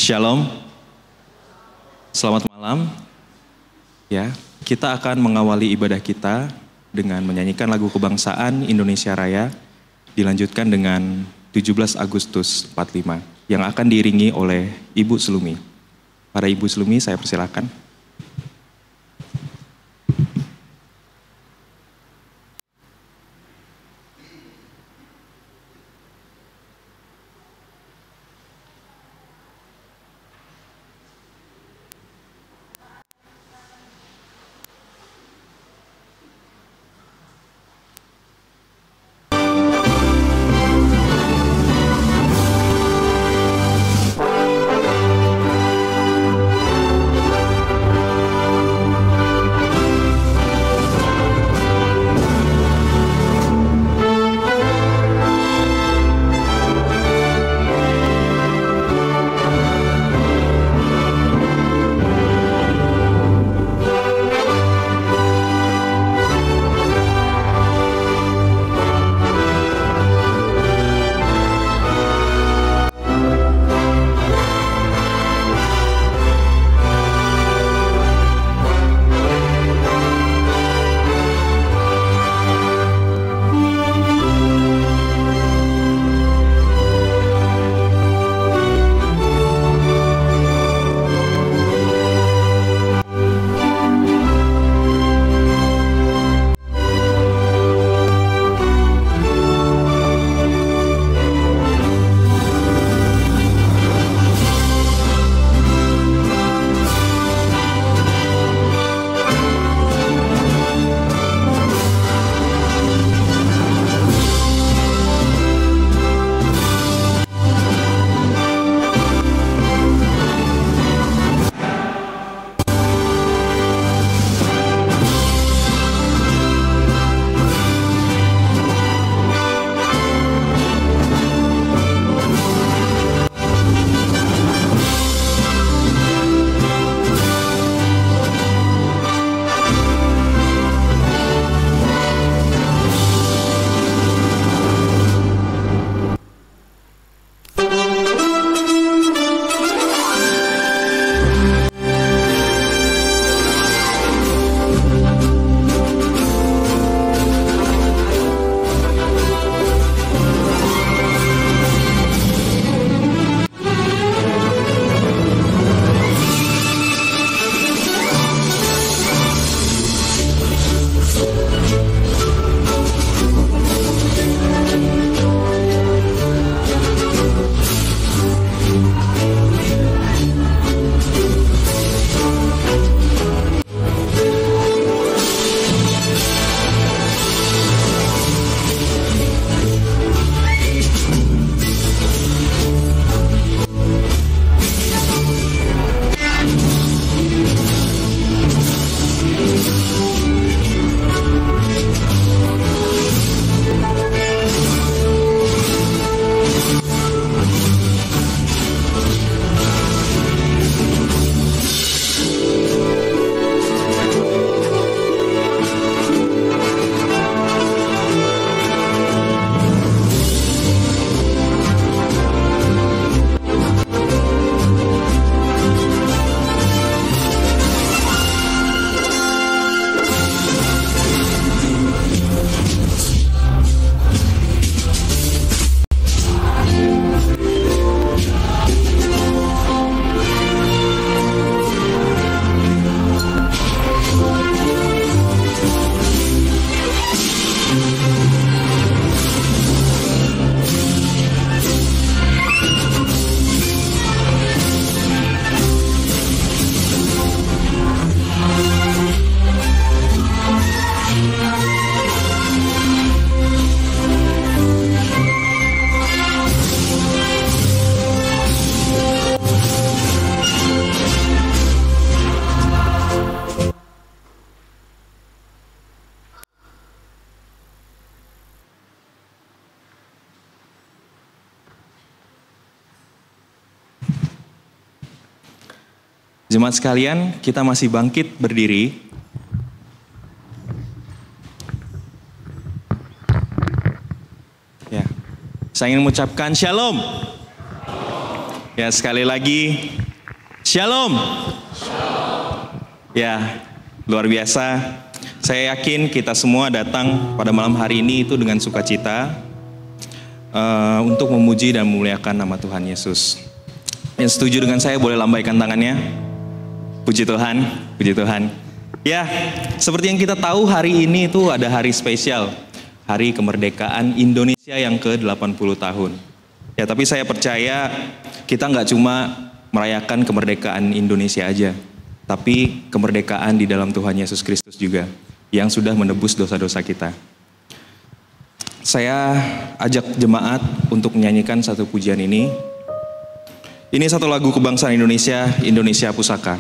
Shalom, selamat malam. Ya, kita akan mengawali ibadah kita dengan menyanyikan lagu kebangsaan Indonesia Raya, dilanjutkan dengan 17 Agustus 45 yang akan diiringi oleh Ibu Slumi. Para Ibu Slumi, saya persilakan. Jemaat sekalian, kita masih bangkit berdiri. Ya, saya ingin mengucapkan shalom. Ya, sekali lagi, Shalom. Ya, luar biasa. Saya yakin kita semua datang pada malam hari ini itu dengan sukacita untuk memuji dan memuliakan nama Tuhan Yesus. Yang setuju dengan saya boleh lambaikan tangannya. Puji Tuhan, puji Tuhan. Ya, seperti yang kita tahu hari ini itu ada hari spesial. Hari kemerdekaan Indonesia yang ke-80 tahun. Ya, tapi saya percaya kita nggak cuma merayakan kemerdekaan Indonesia aja, tapi kemerdekaan di dalam Tuhan Yesus Kristus juga, yang sudah menebus dosa-dosa kita. Saya ajak jemaat untuk menyanyikan satu pujian ini. Ini satu lagu kebangsaan Indonesia, Indonesia Pusaka.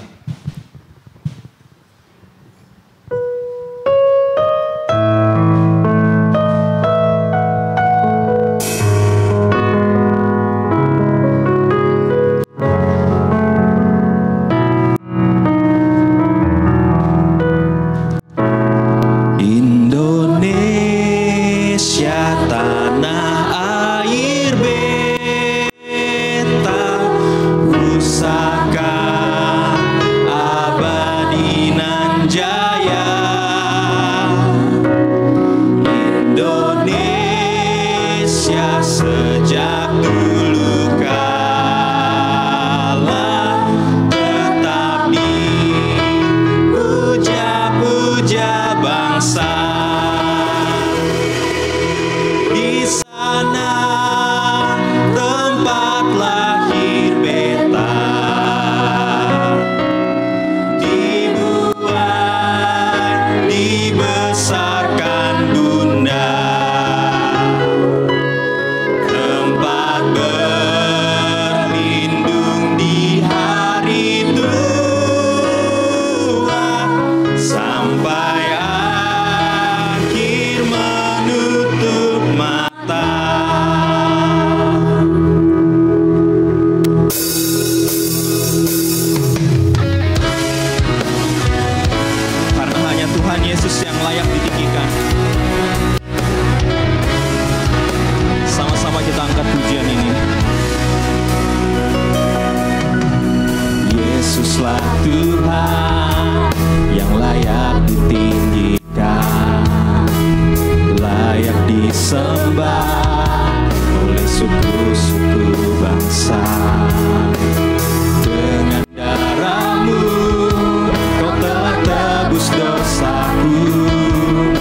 Dosaku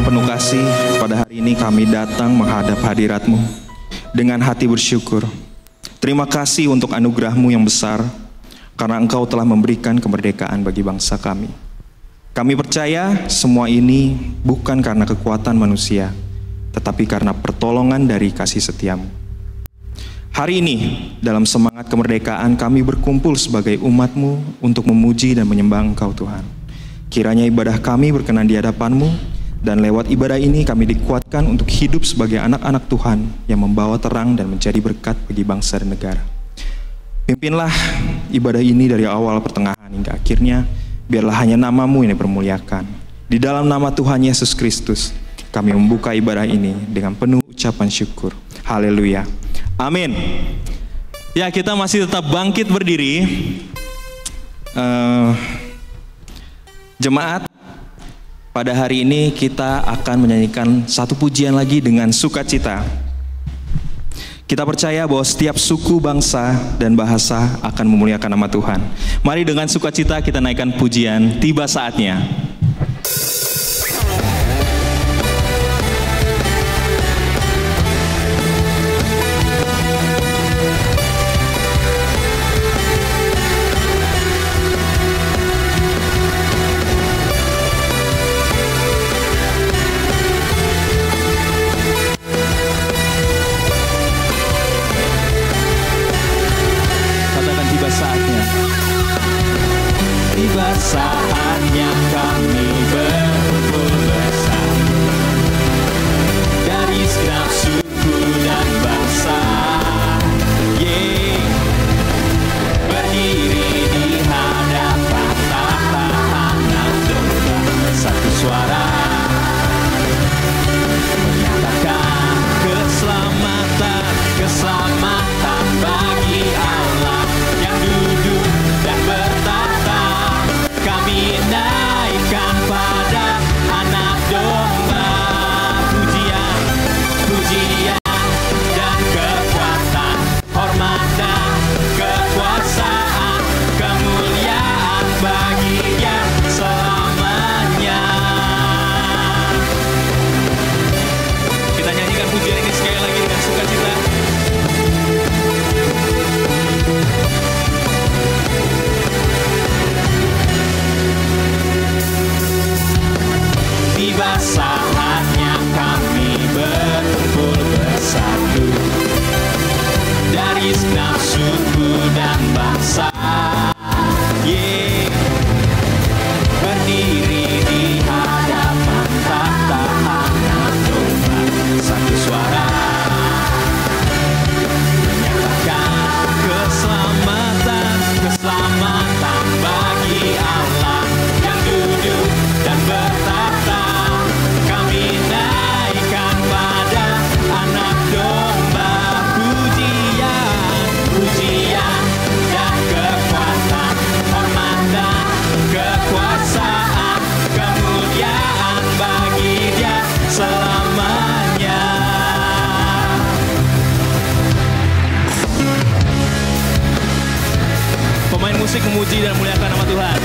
yang penuh kasih, pada hari ini kami datang menghadap hadirat-Mu dengan hati bersyukur. Terima kasih untuk anugerah-Mu yang besar, karena Engkau telah memberikan kemerdekaan bagi bangsa kami. Kami percaya semua ini bukan karena kekuatan manusia, tetapi karena pertolongan dari kasih setia-Mu. Hari ini, dalam semangat kemerdekaan, kami berkumpul sebagai umat-Mu untuk memuji dan menyembah Engkau, Tuhan. Kiranya ibadah kami berkenan di hadapan-Mu, dan lewat ibadah ini kami dikuatkan untuk hidup sebagai anak-anak Tuhan yang membawa terang dan menjadi berkat bagi bangsa dan negara. Pimpinlah ibadah ini dari awal, pertengahan, hingga akhirnya. Biarlah hanya nama-Mu yang dipermuliakan. Di dalam nama Tuhan Yesus Kristus, kami membuka ibadah ini dengan penuh ucapan syukur. Haleluya. Amin. Ya, kita masih tetap bangkit berdiri. Jemaat, pada hari ini kita akan menyanyikan satu pujian lagi dengan sukacita. Kita percaya bahwa setiap suku, bangsa, dan bahasa akan memuliakan nama Tuhan. Mari dengan sukacita kita naikkan pujian Tiba Saatnya. Tiba saatnya kami berkumpul bersama dari segenap suku dan bangsa, berdiri di hadapan tahta Anak Domba, satu suara menyatakan keselamatan, keselamatan bagi Allah yang duduk dan bertahta. Kami naikkan pada Anak Domba pujian, pujian dan kekuatan, hormat dan kekuasaan, kemuliaan bagi Dia selamanya. Kita nyanyikan pujian ini sekali lagi dengan sukacita. Tiba saatnya kami berkumpul bersatu dari segenap suku dan bangsa, berdiri di hadapan tahta Anak Domba, satu suara menyatakan keselamatan, keselamatan bagi Allah yang duduk dan bertahta. Kami naikkan pada Anak Domba pujian, pujian dan kekuatan, hormat dan kekuasaan, kemuliaan bagi Dia selamanya. Pemain musik memuji dan memuliakan nama Tuhan.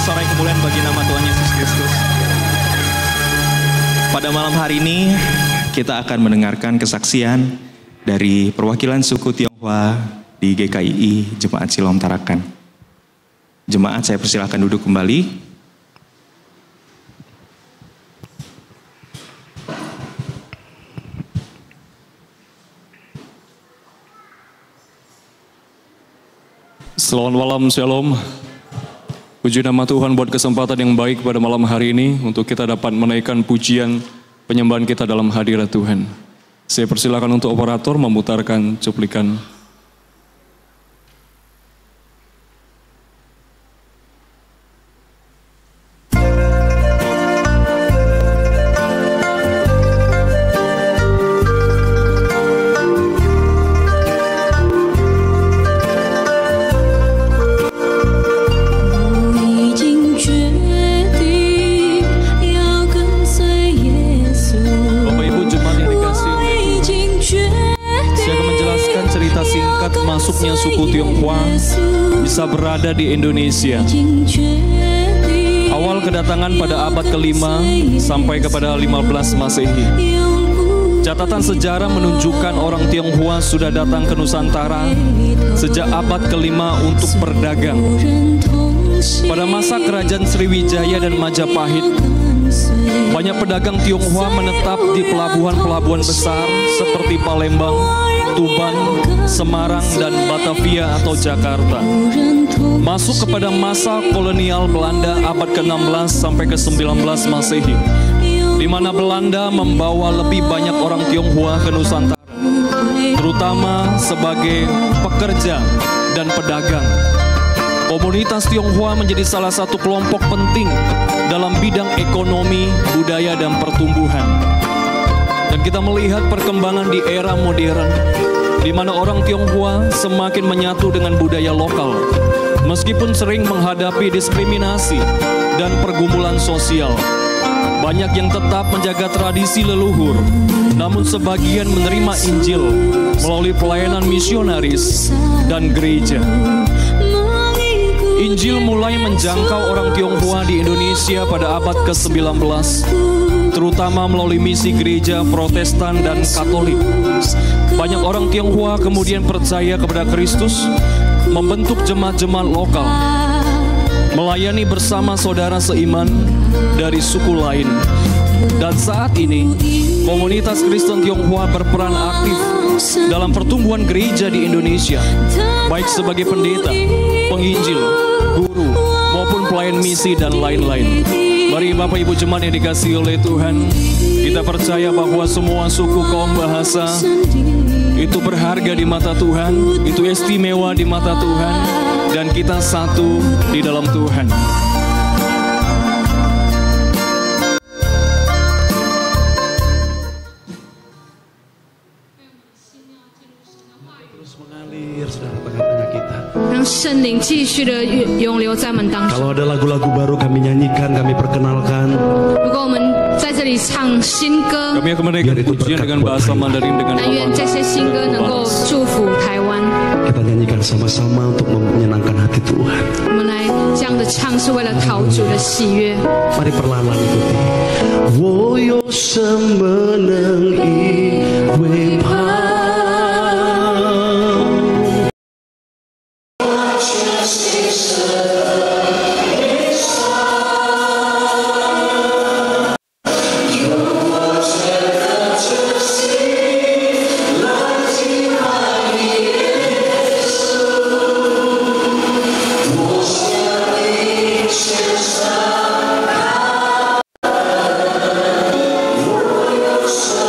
sorak kemuliaan bagi nama Tuhan Yesus Kristus. Pada malam hari ini kita akan mendengarkan kesaksian dari perwakilan suku Tionghoa di GKII Jemaat Siloam Tarakan. Jemaat, saya persilahkan duduk kembali. Selamat malam, Shalom. Puji nama Tuhan buat kesempatan yang baik pada malam hari ini untuk kita dapat menaikkan pujian penyembahan kita dalam hadirat Tuhan. Saya persilakan untuk operator memutarkan cuplikan. Masuknya suku Tionghoa bisa berada di Indonesia. Awal kedatangan pada abad ke-5 sampai kepada 15 Masehi. Catatan sejarah menunjukkan orang Tionghoa sudah datang ke Nusantara sejak abad ke-5 untuk berdagang. Pada masa kerajaan Sriwijaya dan Majapahit, banyak pedagang Tionghoa menetap di pelabuhan-pelabuhan besar seperti Palembang, Tuban, Semarang, dan Batavia atau Jakarta. Masuk kepada masa kolonial Belanda abad ke-16 sampai ke-19 Masehi, di mana Belanda membawa lebih banyak orang Tionghoa ke Nusantara, terutama sebagai pekerja dan pedagang. Komunitas Tionghoa menjadi salah satu kelompok penting dalam bidang ekonomi, budaya, dan pertumbuhan. Dan kita melihat perkembangan di era modern, di mana orang Tionghoa semakin menyatu dengan budaya lokal, meskipun sering menghadapi diskriminasi dan pergumulan sosial. Banyak yang tetap menjaga tradisi leluhur, namun sebagian menerima Injil melalui pelayanan misionaris dan gereja. Injil mulai menjangkau orang Tionghoa di Indonesia pada abad ke-19, terutama melalui misi gereja Protestan dan Katolik. Banyak orang Tionghoa kemudian percaya kepada Kristus, membentuk jemaat-jemaat lokal, melayani bersama saudara seiman dari suku lain. Dan saat ini, komunitas Kristen Tionghoa berperan aktif dalam pertumbuhan gereja di Indonesia, baik sebagai pendeta, penginjil, guru, maupun pelayan misi dan lain-lain. Mari Bapak Ibu jemaat yang dikasihi oleh Tuhan, kita percaya bahwa semua suku, kaum, bahasa itu berharga di mata Tuhan, itu istimewa di mata Tuhan, dan kita satu di dalam Tuhan. Kalau ada lagu-lagu baru kami nyanyikan, kami perkenalkan. Kami akan menaikkan pujian dengan bahasa Mandarin dengan Kita nyanyikan sama-sama untuk menyenangkan hati Tuhan. Mari perlahan-lahan ikuti. 我有什么能以为怕？ So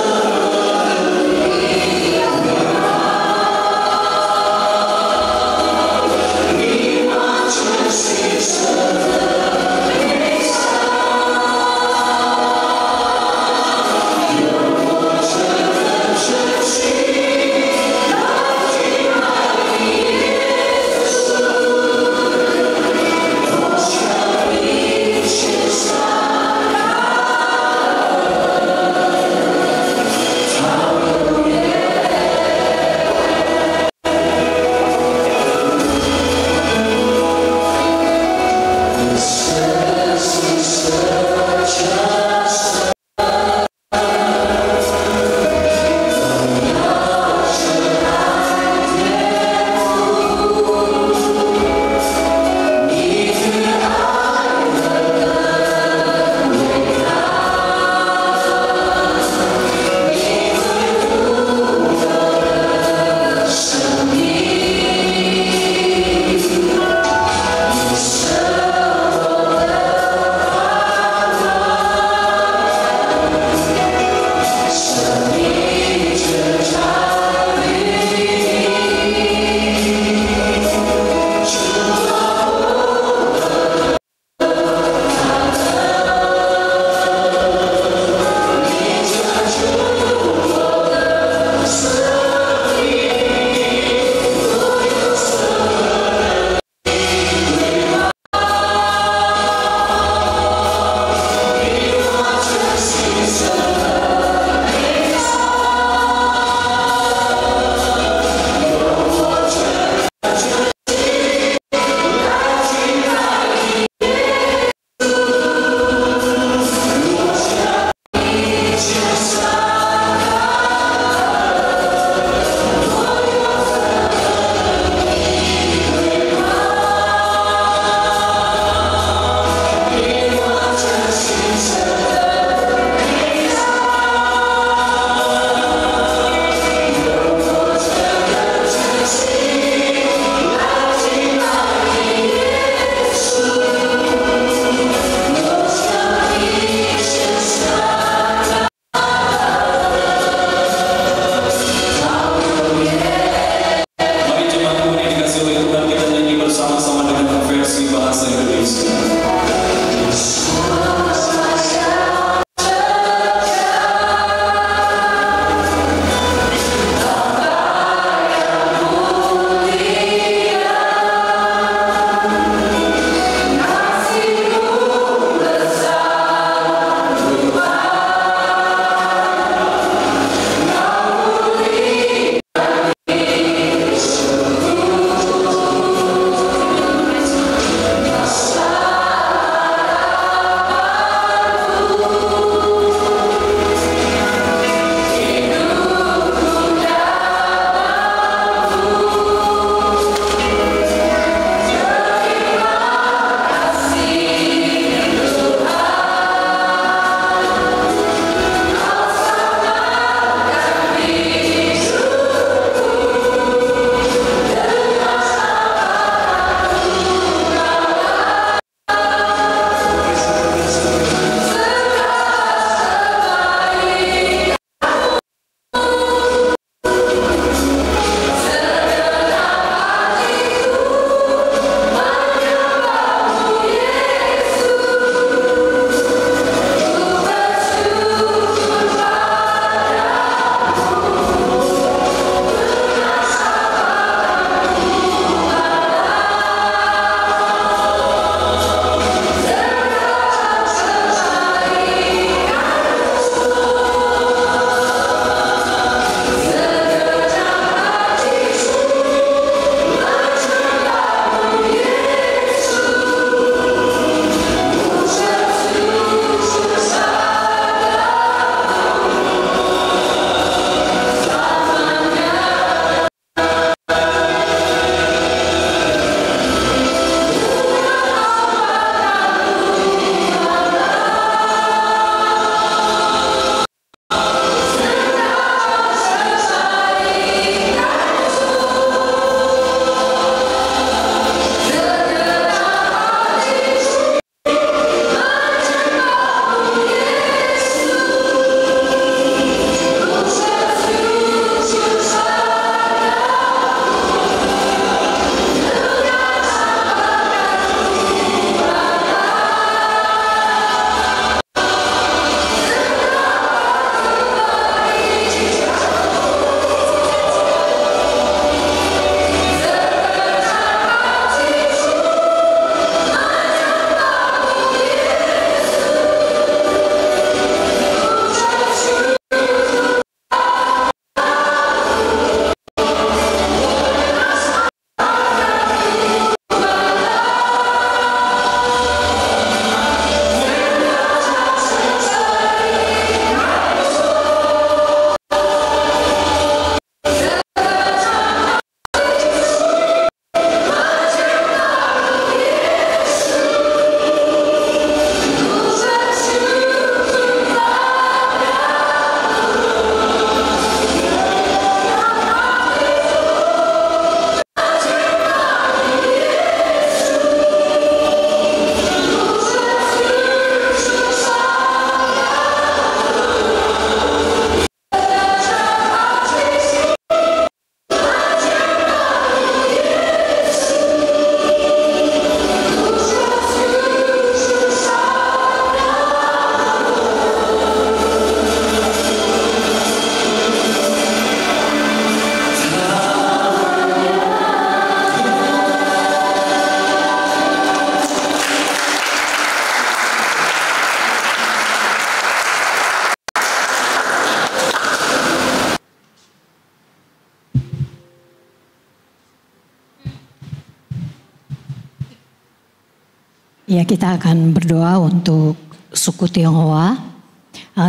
Ya, kita akan berdoa untuk suku Tionghoa.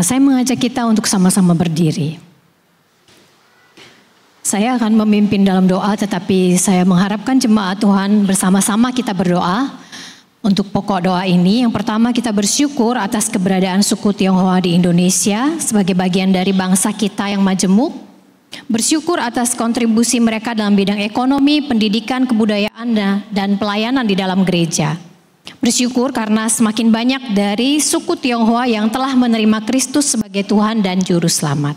Saya mengajak kita untuk sama-sama berdiri. Saya akan memimpin dalam doa, tetapi saya mengharapkan jemaat Tuhan bersama-sama kita berdoa untuk pokok doa ini. Yang pertama, kita bersyukur atas keberadaan suku Tionghoa di Indonesia sebagai bagian dari bangsa kita yang majemuk. Bersyukur atas kontribusi mereka dalam bidang ekonomi, pendidikan, kebudayaan, dan pelayanan di dalam gereja. Bersyukur karena semakin banyak dari suku Tionghoa yang telah menerima Kristus sebagai Tuhan dan Juru Selamat.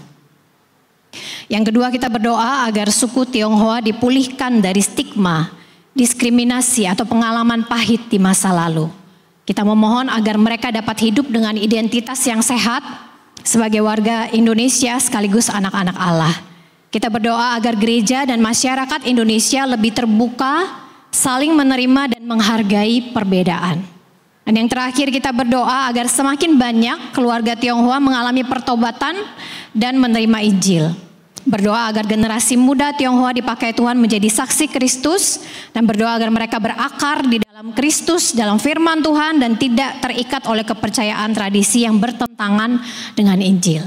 Yang kedua, kita berdoa agar suku Tionghoa dipulihkan dari stigma, diskriminasi atau pengalaman pahit di masa lalu. Kita memohon agar mereka dapat hidup dengan identitas yang sehat sebagai warga Indonesia sekaligus anak-anak Allah. Kita berdoa agar gereja dan masyarakat Indonesia lebih terbuka, saling menerima dan menghargai perbedaan. Dan yang terakhir, kita berdoa agar semakin banyak keluarga Tionghoa mengalami pertobatan dan menerima Injil. Berdoa agar generasi muda Tionghoa dipakai Tuhan menjadi saksi Kristus, dan berdoa agar mereka berakar di dalam Kristus, dalam firman Tuhan, dan tidak terikat oleh kepercayaan tradisi yang bertentangan dengan Injil.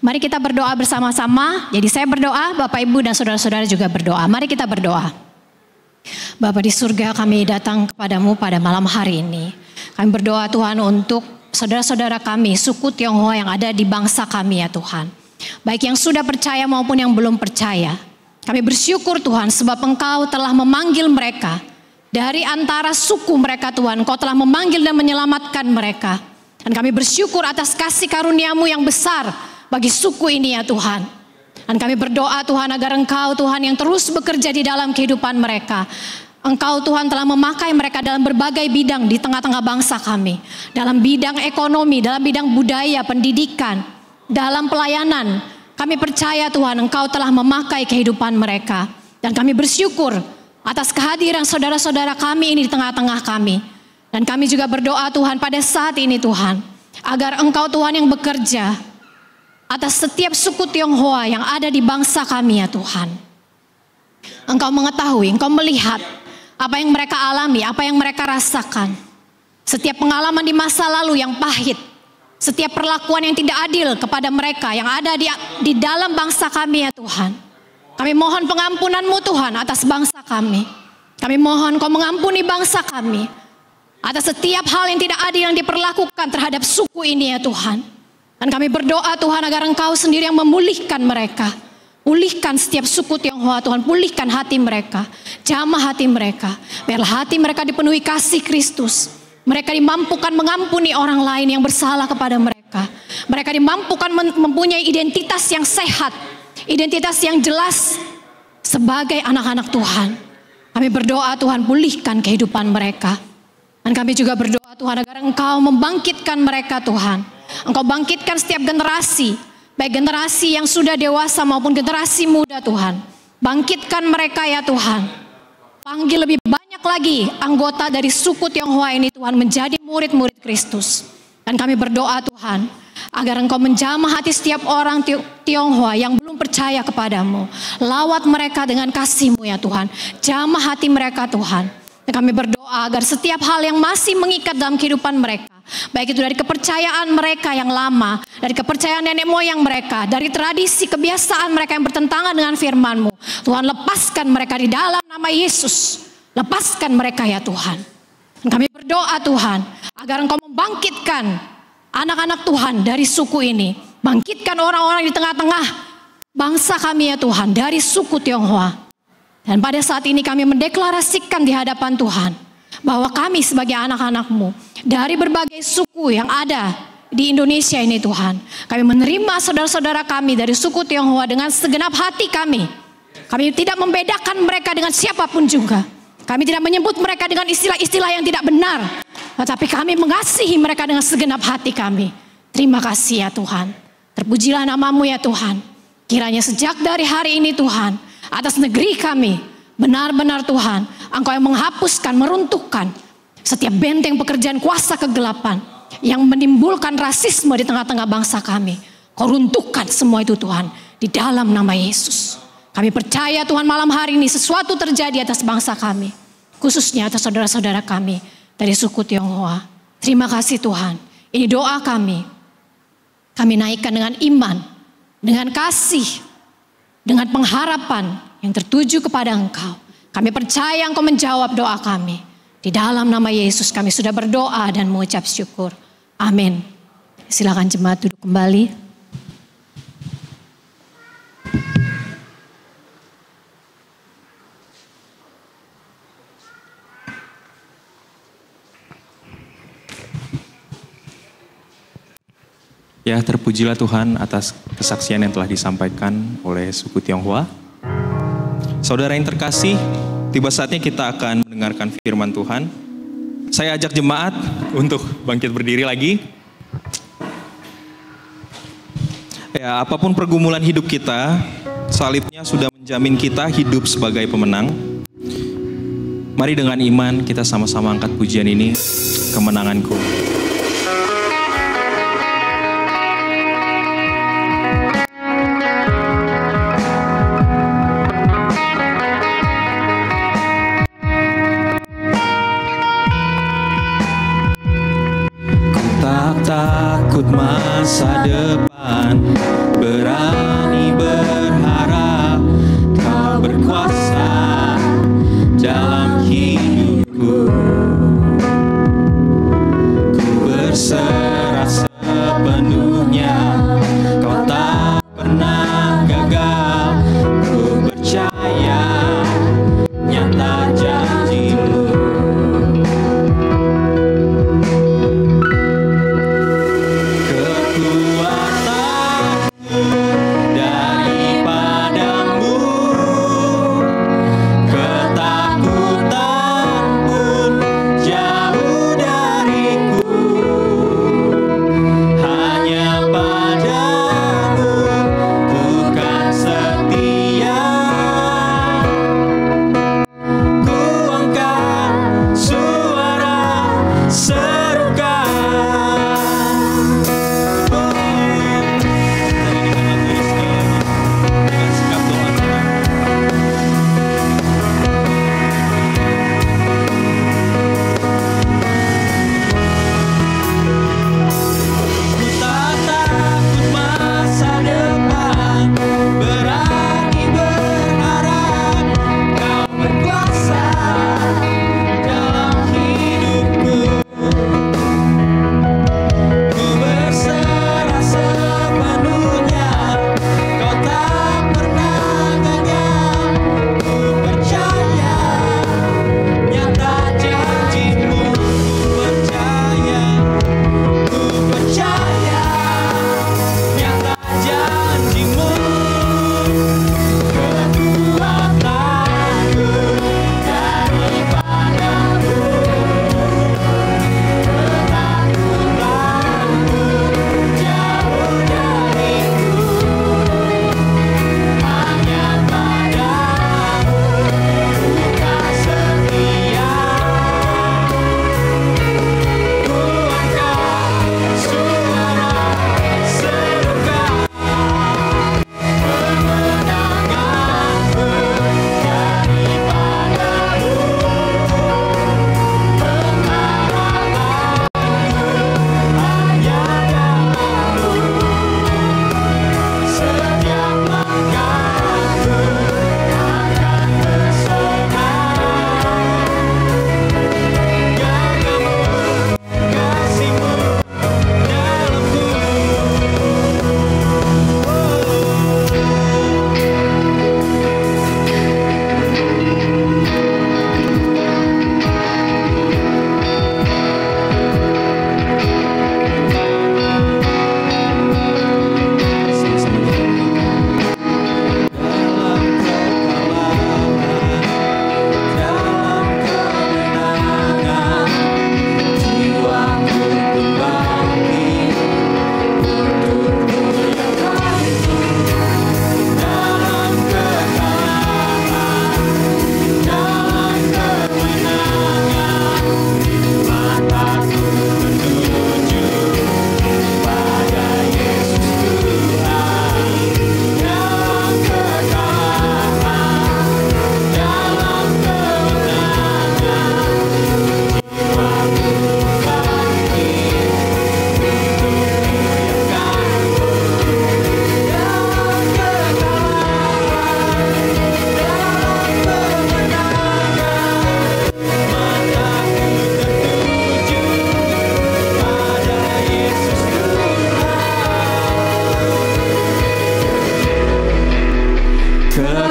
Mari kita berdoa bersama-sama. Jadi saya berdoa, Bapak Ibu dan saudara-saudara juga berdoa. Mari kita berdoa. Bapa di surga, kami datang kepadamu pada malam hari ini. Kami berdoa Tuhan untuk saudara-saudara kami, suku Tionghoa yang ada di bangsa kami ya Tuhan. Baik yang sudah percaya maupun yang belum percaya. Kami bersyukur Tuhan sebab Engkau telah memanggil mereka. Dari antara suku mereka Tuhan, Engkau telah memanggil dan menyelamatkan mereka. Dan kami bersyukur atas kasih karunia-Mu yang besar bagi suku ini ya Tuhan. Dan kami berdoa Tuhan agar Engkau Tuhan yang terus bekerja di dalam kehidupan mereka. Engkau Tuhan telah memakai mereka dalam berbagai bidang di tengah-tengah bangsa kami. Dalam bidang ekonomi, dalam bidang budaya, pendidikan, dalam pelayanan. Kami percaya Tuhan Engkau telah memakai kehidupan mereka. Dan kami bersyukur atas kehadiran saudara-saudara kami ini di tengah-tengah kami. Dan kami juga berdoa Tuhan pada saat ini Tuhan. Agar Engkau Tuhan yang bekerja atas setiap suku Tionghoa yang ada di bangsa kami ya Tuhan. Engkau mengetahui, Engkau melihat apa yang mereka alami, apa yang mereka rasakan. Setiap pengalaman di masa lalu yang pahit, setiap perlakuan yang tidak adil kepada mereka yang ada di dalam bangsa kami ya Tuhan. Kami mohon pengampunan-Mu Tuhan atas bangsa kami. Kami mohon Kau mengampuni bangsa kami atas setiap hal yang tidak adil yang diperlakukan terhadap suku ini ya Tuhan. Dan kami berdoa Tuhan agar Engkau sendiri yang memulihkan mereka. Pulihkan setiap suku Tionghoa Tuhan, pulihkan hati mereka. Jamah hati mereka. Biarlah hati mereka dipenuhi kasih Kristus. Mereka dimampukan mengampuni orang lain yang bersalah kepada mereka. Mereka dimampukan mempunyai identitas yang sehat. Identitas yang jelas sebagai anak-anak Tuhan. Kami berdoa Tuhan pulihkan kehidupan mereka. Dan kami juga berdoa Tuhan agar Engkau membangkitkan mereka Tuhan. Engkau bangkitkan setiap generasi, baik generasi yang sudah dewasa maupun generasi muda Tuhan. Bangkitkan mereka ya Tuhan. Panggil lebih banyak lagi anggota dari suku Tionghoa ini Tuhan menjadi murid-murid Kristus. Dan kami berdoa Tuhan agar Engkau menjamah hati setiap orang Tionghoa yang belum percaya kepadamu. Lawat mereka dengan kasih-Mu ya Tuhan. Jamah hati mereka Tuhan. Dan kami berdoa agar setiap hal yang masih mengikat dalam kehidupan mereka, baik itu dari kepercayaan mereka yang lama, dari kepercayaan nenek moyang mereka, dari tradisi kebiasaan mereka yang bertentangan dengan firman-Mu, Tuhan lepaskan mereka di dalam nama Yesus. Lepaskan mereka ya Tuhan. Dan kami berdoa Tuhan agar Engkau membangkitkan anak-anak Tuhan dari suku ini. Bangkitkan orang-orang di tengah-tengah bangsa kami ya Tuhan dari suku Tionghoa. Dan pada saat ini kami mendeklarasikan di hadapan Tuhan bahwa kami sebagai anak-anak-Mu dari berbagai suku yang ada di Indonesia ini Tuhan. Kami menerima saudara-saudara kami dari suku Tionghoa dengan segenap hati kami. Kami tidak membedakan mereka dengan siapapun juga. Kami tidak menyebut mereka dengan istilah-istilah yang tidak benar. Tetapi kami mengasihi mereka dengan segenap hati kami. Terima kasih ya Tuhan. Terpujilah nama-Mu ya Tuhan. Kiranya sejak dari hari ini Tuhan, atas negeri kami, benar-benar Tuhan, Engkau yang menghapuskan, meruntuhkan setiap benteng pekerjaan kuasa kegelapan yang menimbulkan rasisme di tengah-tengah bangsa kami. Kau runtuhkan semua itu Tuhan, di dalam nama Yesus. Kami percaya Tuhan malam hari ini sesuatu terjadi atas bangsa kami, khususnya atas saudara-saudara kami dari suku Tionghoa. Terima kasih Tuhan. Ini doa kami. Kami naikkan dengan iman, dengan kasih, dengan pengharapan yang tertuju kepada Engkau. Kami percaya Engkau menjawab doa kami. Di dalam nama Yesus kami sudah berdoa dan mengucap syukur. Amin. Silakan jemaat duduk kembali. Ya, terpujilah Tuhan atas kesaksian yang telah disampaikan oleh suku Tionghoa. Saudara yang terkasih, tiba saatnya kita akan mendengarkan firman Tuhan. Saya ajak jemaat untuk bangkit berdiri lagi. Ya, apapun pergumulan hidup kita, salibnya sudah menjamin kita hidup sebagai pemenang. Mari dengan iman kita sama-sama angkat pujian ini, Kemenanganku. Takut masa depan, berani berharap Kau berkuasa dalam hidupku. Ku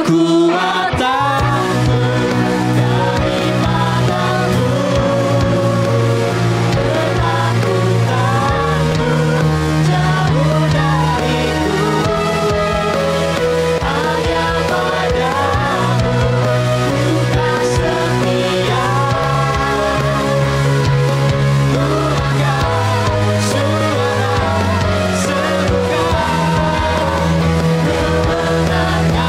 kekuatanku daripadamu, ketakutanku jauh dariku, hanya padamu ku kan setia. Ku akan suara serukan kemenanganku daripadamu, pengharapanku hanya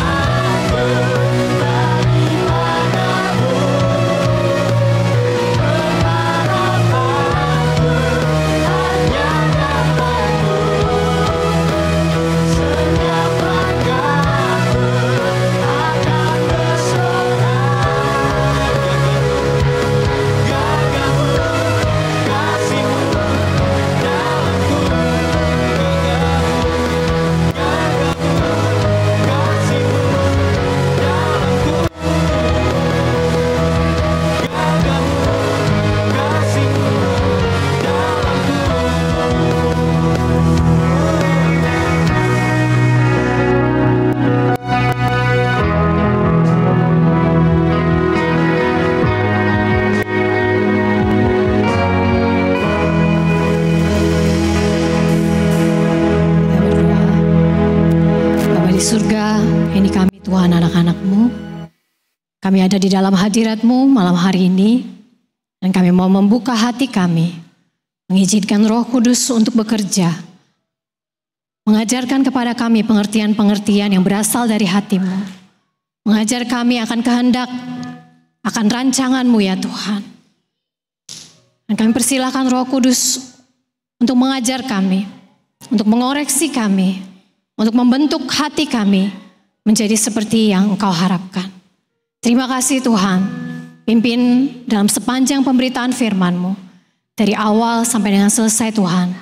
dalam-Mu, setiap langkahku akan bersorak gagahmu, kasih-Mu dalamku, kasih-Mu dalamku, kasih-Mu Kita berdoa. Bapa di surga, ini kami Tuhan anak-anak-Mu. Kami ada di dalam hadirat-Mu malam hari ini. Dan kami mau membuka hati kami. Mengizinkan Roh Kudus untuk bekerja. Mengajarkan kepada kami pengertian-pengertian yang berasal dari hati-Mu. Mengajar kami akan kehendak, akan rancangan-Mu ya Tuhan. Dan kami persilahkan Roh Kudus untuk mengajar kami, untuk mengoreksi kami, untuk membentuk hati kami menjadi seperti yang Engkau harapkan. Terima kasih Tuhan, pimpin dalam sepanjang pemberitaan firman-Mu. Dari awal sampai dengan selesai Tuhan,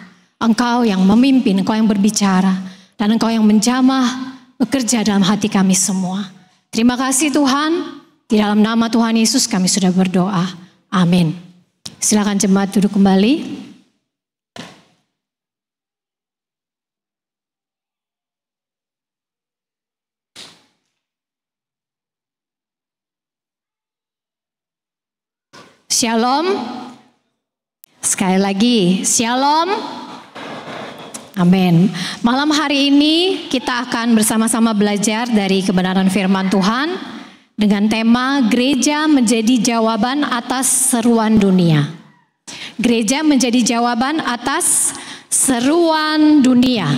Engkau yang memimpin, Engkau yang berbicara, dan Engkau yang menjamah bekerja dalam hati kami semua. Terima kasih Tuhan, di dalam nama Tuhan Yesus kami sudah berdoa. Amin. Silakan jemaat duduk kembali. Shalom. Sekali lagi, shalom. Amin. Malam hari ini kita akan bersama-sama belajar dari kebenaran firman Tuhan dengan tema gereja menjadi jawaban atas seruan dunia. Gereja menjadi jawaban atas seruan dunia.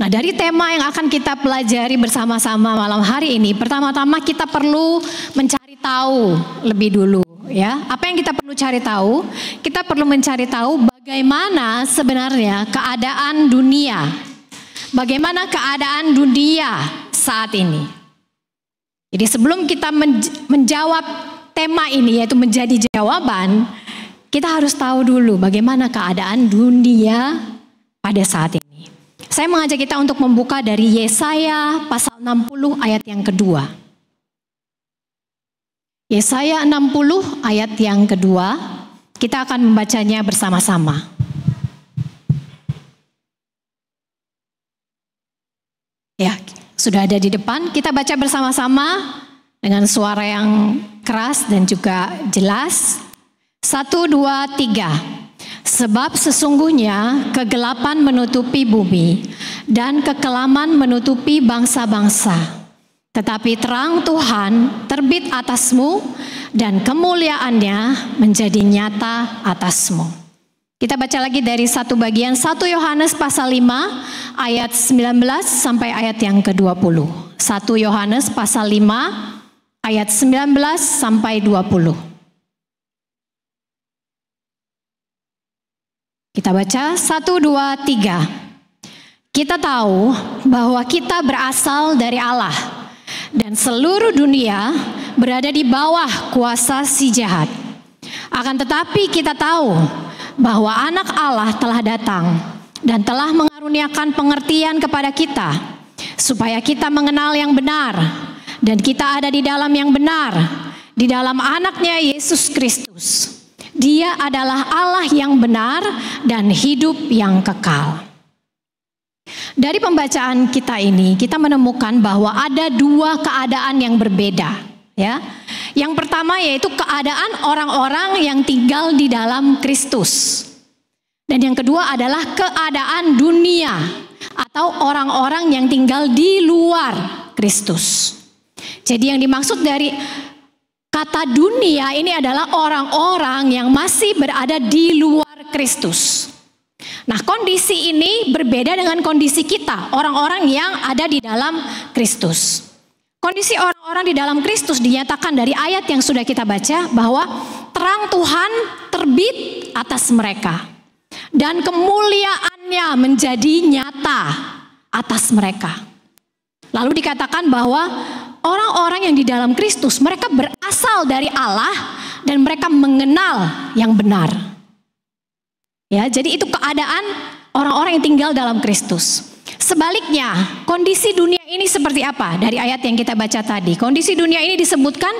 Nah, dari tema yang akan kita pelajari bersama-sama malam hari ini, pertama-tama kita perlu mencari tahu lebih dulu, ya. Apa yang kita perlu cari tahu? Kita perlu mencari tahu bagaimana sebenarnya keadaan dunia. Bagaimana keadaan dunia saat ini. Jadi sebelum kita menjawab tema ini, yaitu menjadi jawaban, kita harus tahu dulu bagaimana keadaan dunia pada saat ini. Saya mengajak kita untuk membuka dari Yesaya pasal 60 ayat yang kedua. Yesaya 60 ayat yang kedua, kita akan membacanya bersama-sama. Ya, sudah ada di depan, kita baca bersama-sama dengan suara yang keras dan juga jelas. 1, 2, 3. Sebab sesungguhnya kegelapan menutupi bumi dan kekelaman menutupi bangsa-bangsa. Tetapi terang Tuhan terbit atasmu dan kemuliaannya menjadi nyata atasmu. Kita baca lagi dari satu bagian 1 Yohanes pasal 5 ayat 19 sampai ayat yang ke-20. 1 Yohanes pasal 5 ayat 19 sampai 20. Kita baca 1, 2, 3. Kita tahu bahwa kita berasal dari Allah dan seluruh dunia berada di bawah kuasa si jahat. Akan tetapi kita tahu bahwa anak Allah telah datang dan telah mengaruniakan pengertian kepada kita supaya kita mengenal yang benar dan kita ada di dalam yang benar, di dalam anaknya Yesus Kristus. Dia adalah Allah yang benar dan hidup yang kekal. Dari pembacaan kita ini, kita menemukan bahwa ada dua keadaan yang berbeda, ya. Yang pertama yaitu keadaan orang-orang yang tinggal di dalam Kristus. Dan yang kedua adalah keadaan dunia atau orang-orang yang tinggal di luar Kristus. Jadi yang dimaksud dari kata dunia ini adalah orang-orang yang masih berada di luar Kristus. Nah, kondisi ini berbeda dengan kondisi kita, orang-orang yang ada di dalam Kristus. Kondisi orang-orang di dalam Kristus dinyatakan dari ayat yang sudah kita baca bahwa terang Tuhan terbit atas mereka dan kemuliaannya menjadi nyata atas mereka. Lalu dikatakan bahwa orang-orang yang di dalam Kristus mereka berasal dari Allah dan mereka mengenal yang benar. Ya, jadi itu keadaan orang-orang yang tinggal dalam Kristus. Sebaliknya, kondisi dunia ini seperti apa? Dari ayat yang kita baca tadi, kondisi dunia ini disebutkan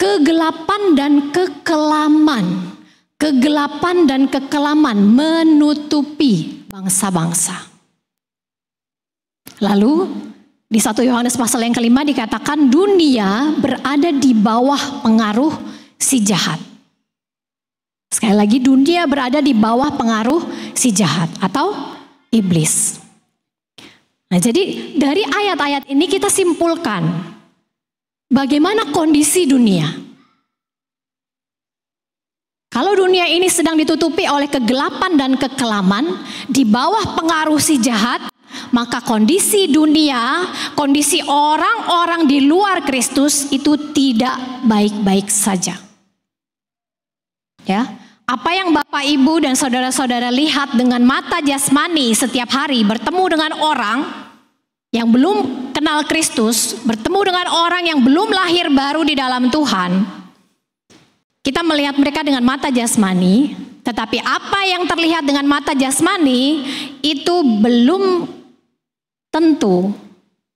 kegelapan dan kekelaman. Kegelapan dan kekelaman menutupi bangsa-bangsa. Lalu di 1 Yohanes pasal yang kelima dikatakan dunia berada di bawah pengaruh si jahat. Sekali lagi, dunia berada di bawah pengaruh si jahat atau iblis. Nah, jadi dari ayat-ayat ini kita simpulkan bagaimana kondisi dunia. Kalau dunia ini sedang ditutupi oleh kegelapan dan kekelaman di bawah pengaruh si jahat, maka kondisi dunia, kondisi orang-orang di luar Kristus itu tidak baik-baik saja. Ya, apa yang Bapak, Ibu, dan saudara-saudara lihat dengan mata jasmani setiap hari bertemu dengan orang yang belum kenal Kristus, bertemu dengan orang yang belum lahir baru di dalam Tuhan, kita melihat mereka dengan mata jasmani, tetapi apa yang terlihat dengan mata jasmani itu belum tentu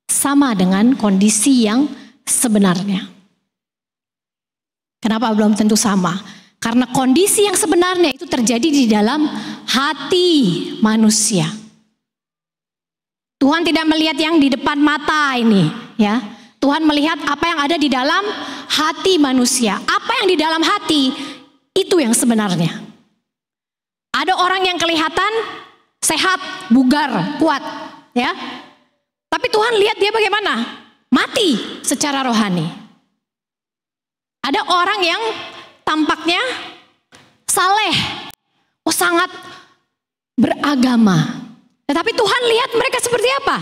sama dengan kondisi yang sebenarnya. Kenapa belum tentu sama? Karena kondisi yang sebenarnya itu terjadi di dalam hati manusia. Tuhan tidak melihat yang di depan mata ini, ya. Tuhan melihat apa yang ada di dalam hati manusia. Apa yang di dalam hati itu yang sebenarnya. Ada orang yang kelihatan sehat, bugar, kuat, ya. Tapi Tuhan lihat dia bagaimana? Mati secara rohani. Ada orang yang tampaknya saleh, sangat beragama. Tetapi Tuhan lihat mereka seperti apa?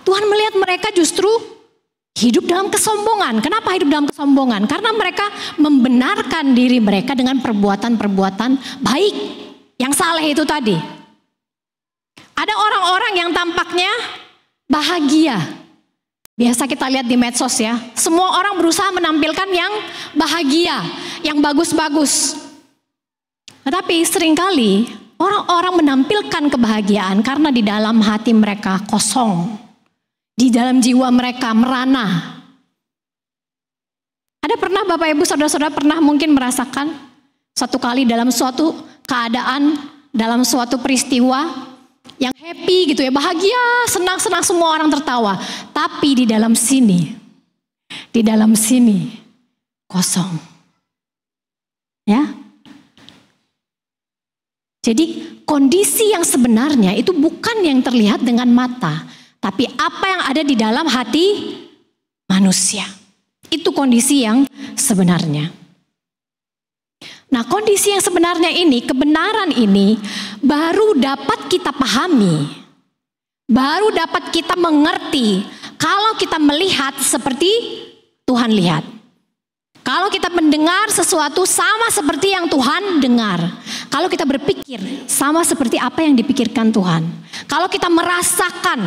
Tuhan melihat mereka justru hidup dalam kesombongan. Kenapa hidup dalam kesombongan? Karena mereka membenarkan diri mereka dengan perbuatan-perbuatan baik yang saleh itu tadi. Ada orang-orang yang tampaknya bahagia. Biasa kita lihat di medsos, ya. Semua orang berusaha menampilkan yang bahagia, yang bagus-bagus. Tetapi seringkali orang-orang menampilkan kebahagiaan karena di dalam hati mereka kosong. Di dalam jiwa mereka merana. Ada pernah Bapak, Ibu, saudara-saudara pernah mungkin merasakan satu kali dalam suatu keadaan, dalam suatu peristiwa yang happy gitu ya, bahagia, senang-senang, semua orang tertawa. Tapi di dalam sini kosong. Ya. Jadi kondisi yang sebenarnya itu bukan yang terlihat dengan mata, tapi apa yang ada di dalam hati manusia. Itu kondisi yang sebenarnya. Nah, kondisi yang sebenarnya ini, kebenaran ini baru dapat kita pahami, baru dapat kita mengerti kalau kita melihat seperti Tuhan lihat. Kalau kita mendengar sesuatu sama seperti yang Tuhan dengar. Kalau kita berpikir sama seperti apa yang dipikirkan Tuhan. Kalau kita merasakan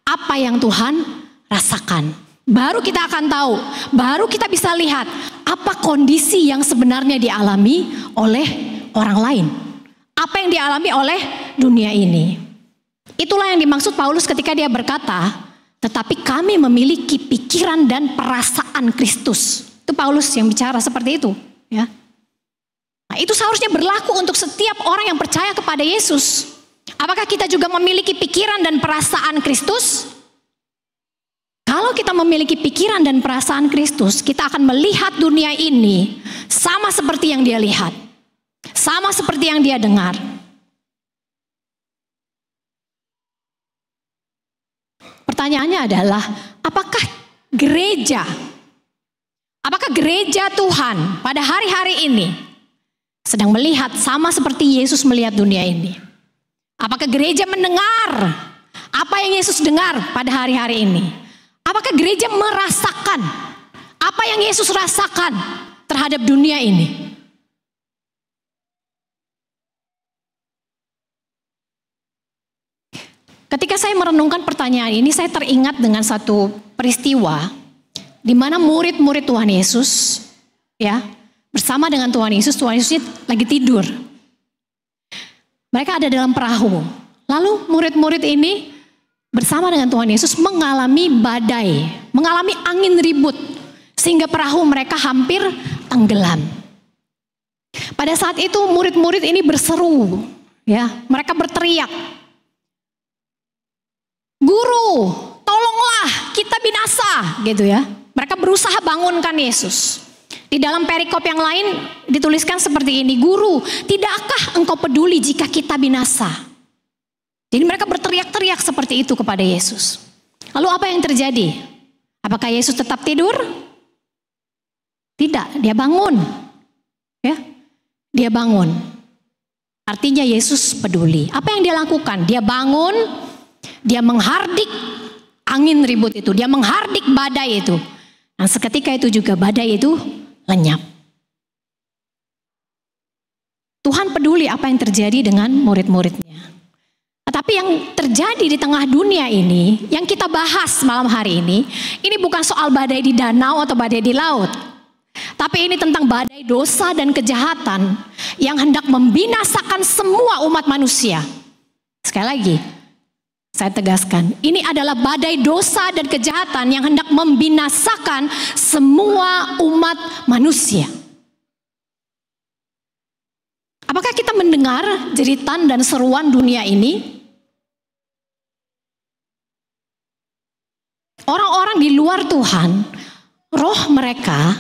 apa yang Tuhan rasakan. Baru kita akan tahu, baru kita bisa lihat apa kondisi yang sebenarnya dialami oleh orang lain. Apa yang dialami oleh dunia ini. Itulah yang dimaksud Paulus ketika dia berkata, tetapi kami memiliki pikiran dan perasaan Kristus. Itu Paulus yang bicara seperti itu, ya. Nah, itu seharusnya berlaku untuk setiap orang yang percaya kepada Yesus. Apakah kita juga memiliki pikiran dan perasaan Kristus? Kalau kita memiliki pikiran dan perasaan Kristus, kita akan melihat dunia ini sama seperti yang dia lihat, sama seperti yang dia dengar. Pertanyaannya adalah, apakah gereja Tuhan pada hari-hari ini sedang melihat sama seperti Yesus melihat dunia ini? Apakah gereja mendengar apa yang Yesus dengar pada hari-hari ini? Apakah gereja merasakan apa yang Yesus rasakan terhadap dunia ini? Ketika saya merenungkan pertanyaan ini, saya teringat dengan satu peristiwa di mana murid-murid Tuhan Yesus, ya, bersama dengan Tuhan Yesus lagi tidur. Mereka ada dalam perahu. Lalu murid-murid ini bersama dengan Tuhan Yesus mengalami badai, mengalami angin ribut, sehingga perahu mereka hampir tenggelam. Pada saat itu murid-murid ini berseru, ya, mereka berteriak, "Guru, tolonglah, kita binasa," gitu ya. Mereka berusaha bangunkan Yesus. Di dalam perikop yang lain dituliskan seperti ini, "Guru, tidakkah engkau peduli jika kita binasa?" Jadi mereka berteriak-teriak seperti itu kepada Yesus. Lalu apa yang terjadi? Apakah Yesus tetap tidur? Tidak, dia bangun. Ya, dia bangun. Artinya Yesus peduli. Apa yang dia lakukan? Dia bangun. Dia menghardik angin ribut itu, dia menghardik badai itu. Dan seketika itu juga badai itu lenyap. Tuhan peduli apa yang terjadi dengan murid-muridnya. Tetapi yang terjadi di tengah dunia ini, yang kita bahas malam hari ini bukan soal badai di danau atau badai di laut. Tapi ini tentang badai dosa dan kejahatan yang hendak membinasakan semua umat manusia. Sekali lagi, saya tegaskan, ini adalah badai dosa dan kejahatan yang hendak membinasakan semua umat manusia. Apakah kita mendengar jeritan dan seruan dunia ini? Orang-orang di luar Tuhan, roh mereka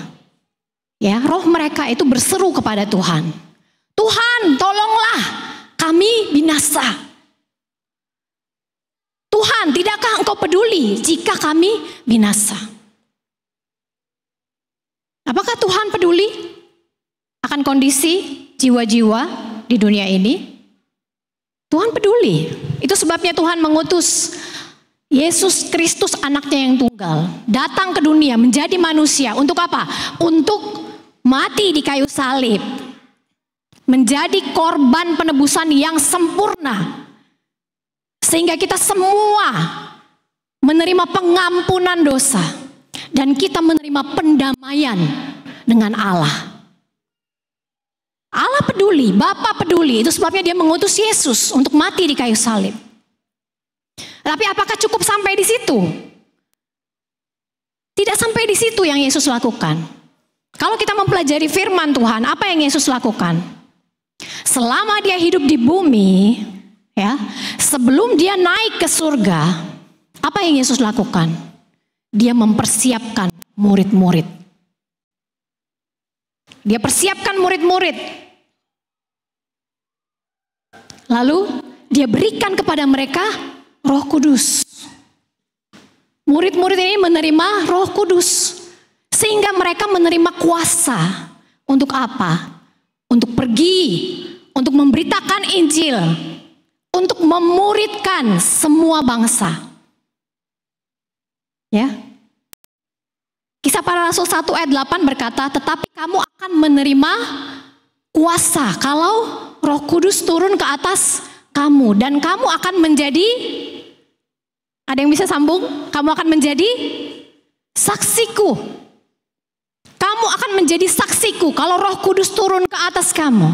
itu berseru kepada Tuhan. "Tuhan, tolonglah, kami binasa. Tuhan, tidakkah engkau peduli jika kami binasa?" Apakah Tuhan peduli akan kondisi jiwa-jiwa di dunia ini? Tuhan peduli. Itu sebabnya Tuhan mengutus Yesus Kristus, anaknya yang tunggal, datang ke dunia menjadi manusia. Untuk apa? Untuk mati di kayu salib. Menjadi korban penebusan yang sempurna. Sehingga kita semua menerima pengampunan dosa. Dan kita menerima pendamaian dengan Allah. Allah peduli, Bapa peduli. Itu sebabnya dia mengutus Yesus untuk mati di kayu salib. Tapi apakah cukup sampai di situ? Tidak sampai di situ yang Yesus lakukan. Kalau kita mempelajari firman Tuhan, apa yang Yesus lakukan? Selama dia hidup di bumi, ya, sebelum dia naik ke surga, apa yang Yesus lakukan? Dia mempersiapkan murid-murid. Dia persiapkan murid-murid. Lalu dia berikan kepada mereka Roh Kudus. Murid-murid ini menerima Roh Kudus. Sehingga mereka menerima kuasa. Untuk apa? Untuk pergi. Untuk memberitakan Injil. Untuk memuridkan semua bangsa. Ya. Kisah Para Rasul 1 ayat 8 berkata, "Tetapi kamu akan menerima kuasa kalau Roh Kudus turun ke atas kamu. Dan kamu akan menjadi," ada yang bisa sambung? "Kamu akan menjadi saksiku." Kamu akan menjadi saksiku kalau Roh Kudus turun ke atas kamu.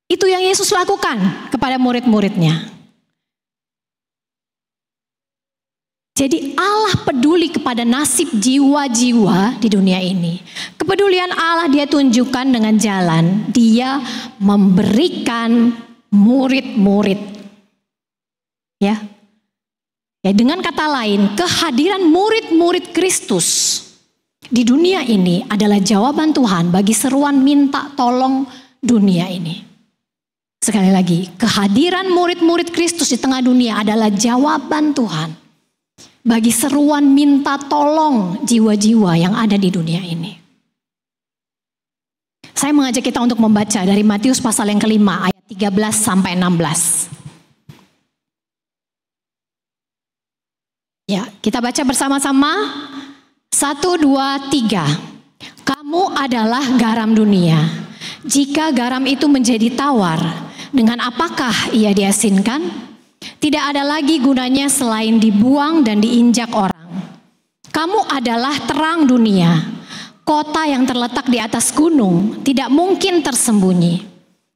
Itu yang Yesus lakukan kepada murid-muridnya. Jadi Allah peduli kepada nasib jiwa-jiwa di dunia ini. Kepedulian Allah Dia tunjukkan dengan jalan Dia memberikan murid-murid. Ya. Ya, dengan kata lain, kehadiran murid-murid Kristus di dunia ini adalah jawaban Tuhan bagi seruan minta tolong dunia ini. Sekali lagi, kehadiran murid-murid Kristus di tengah dunia adalah jawaban Tuhan bagi seruan minta tolong jiwa-jiwa yang ada di dunia ini. Saya mengajak kita untuk membaca dari Matius pasal yang kelima ayat 13 sampai 16. Ya, kita baca bersama-sama. 1, 2, 3. Kamu adalah garam dunia. Jika garam itu menjadi tawar, dengan apakah ia diasinkan? Tidak ada lagi gunanya selain dibuang dan diinjak orang. Kamu adalah terang dunia. Kota yang terletak di atas gunung tidak mungkin tersembunyi.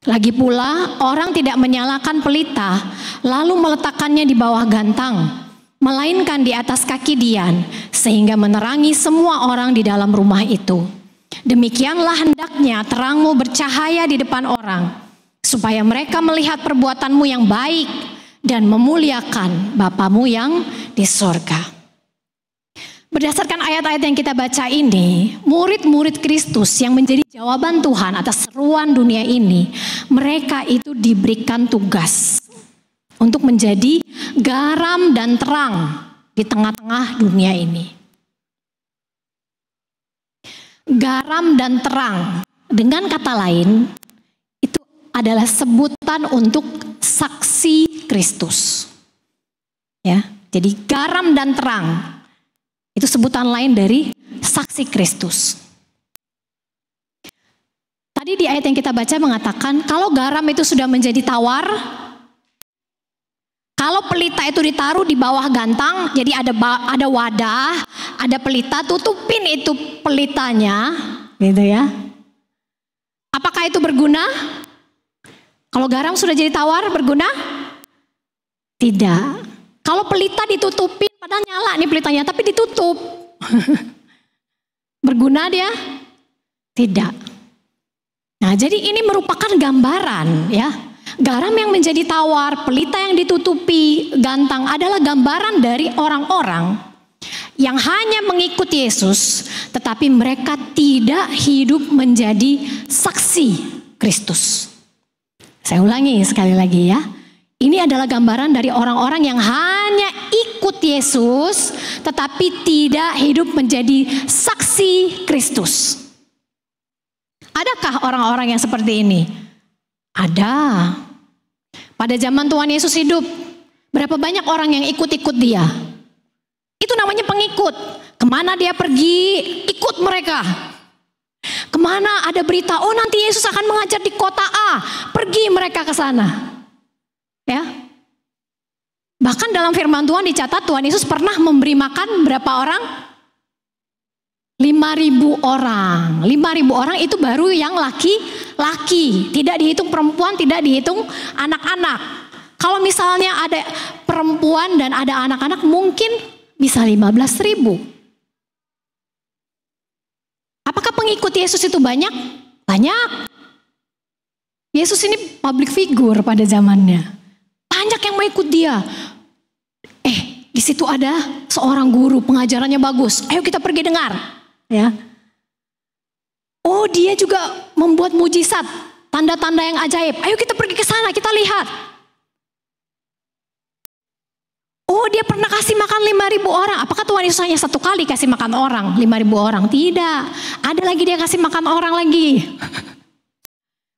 Lagi pula, orang tidak menyalakan pelita lalu meletakkannya di bawah gantang, melainkan di atas kaki dian, sehingga menerangi semua orang di dalam rumah itu. Demikianlah hendaknya terangmu bercahaya di depan orang, supaya mereka melihat perbuatanmu yang baik dan memuliakan Bapamu yang di sorga. Berdasarkan ayat-ayat yang kita baca ini, murid-murid Kristus yang menjadi jawaban Tuhan atas seruan dunia ini, mereka itu diberikan tugas untuk menjadi garam dan terang di tengah-tengah dunia ini. Garam dan terang, dengan kata lain, itu adalah sebutan untuk saksi Kristus. Ya, jadi garam dan terang itu sebutan lain dari saksi Kristus. Tadi di ayat yang kita baca mengatakan kalau garam itu sudah menjadi tawar, kalau pelita itu ditaruh di bawah gantang, jadi ada wadah, ada pelita, tutupin itu pelitanya, gitu ya. Apakah itu berguna? Kalau garam sudah jadi tawar, berguna? Tidak. Kalau pelita ditutupin, padahal nyala nih pelitanya, tapi ditutup. Berguna dia? Tidak. Nah, jadi ini merupakan gambaran, ya. Garam yang menjadi tawar, pelita yang ditutupi gantang adalah gambaran dari orang-orang yang hanya mengikuti Yesus, tetapi mereka tidak hidup menjadi saksi Kristus. Saya ulangi sekali lagi ya. Ini adalah gambaran dari orang-orang yang hanya ikut Yesus, tetapi tidak hidup menjadi saksi Kristus. Adakah orang-orang yang seperti ini? Ada. Pada zaman Tuhan Yesus hidup, berapa banyak orang yang ikut-ikut dia? Itu namanya pengikut. Kemana dia pergi, ikut mereka. Kemana ada berita, oh nanti Yesus akan mengajar di kota A, pergi mereka ke sana. Ya. Bahkan dalam firman Tuhan dicatat Tuhan Yesus pernah memberi makan berapa orang? 5.000 orang. 5.000 orang itu baru yang laki-laki. Tidak dihitung perempuan, tidak dihitung anak-anak. Kalau misalnya ada perempuan dan ada anak-anak mungkin bisa 15.000. Apakah pengikut Yesus itu banyak? Banyak. Yesus ini public figure pada zamannya. Banyak yang mau ikut dia. Di situ ada seorang guru, pengajarannya bagus. Ayo kita pergi dengar. Ya. Oh, dia juga membuat mujizat, tanda-tanda yang ajaib. Ayo kita pergi ke sana, kita lihat. Oh, dia pernah kasih makan 5.000 orang. Apakah Tuhan Yesus hanya satu kali kasih makan orang, 5.000 orang? Tidak. Ada lagi dia kasih makan orang lagi.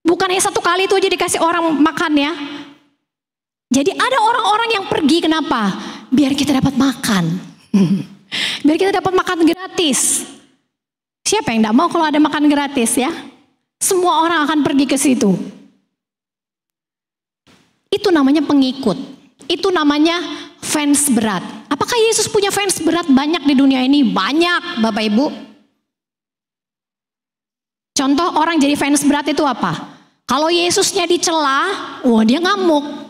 Bukan hanya satu kali itu aja dikasih orang makan ya. Jadi ada orang-orang yang pergi, kenapa? Biar kita dapat makan. Biar kita dapat makan gratis. Siapa yang tidak mau kalau ada makan gratis ya? Semua orang akan pergi ke situ. Itu namanya pengikut. Itu namanya fans berat. Apakah Yesus punya fans berat banyak di dunia ini? Banyak, Bapak Ibu. Contoh orang jadi fans berat itu apa? Kalau Yesusnya dicela, wah dia ngamuk.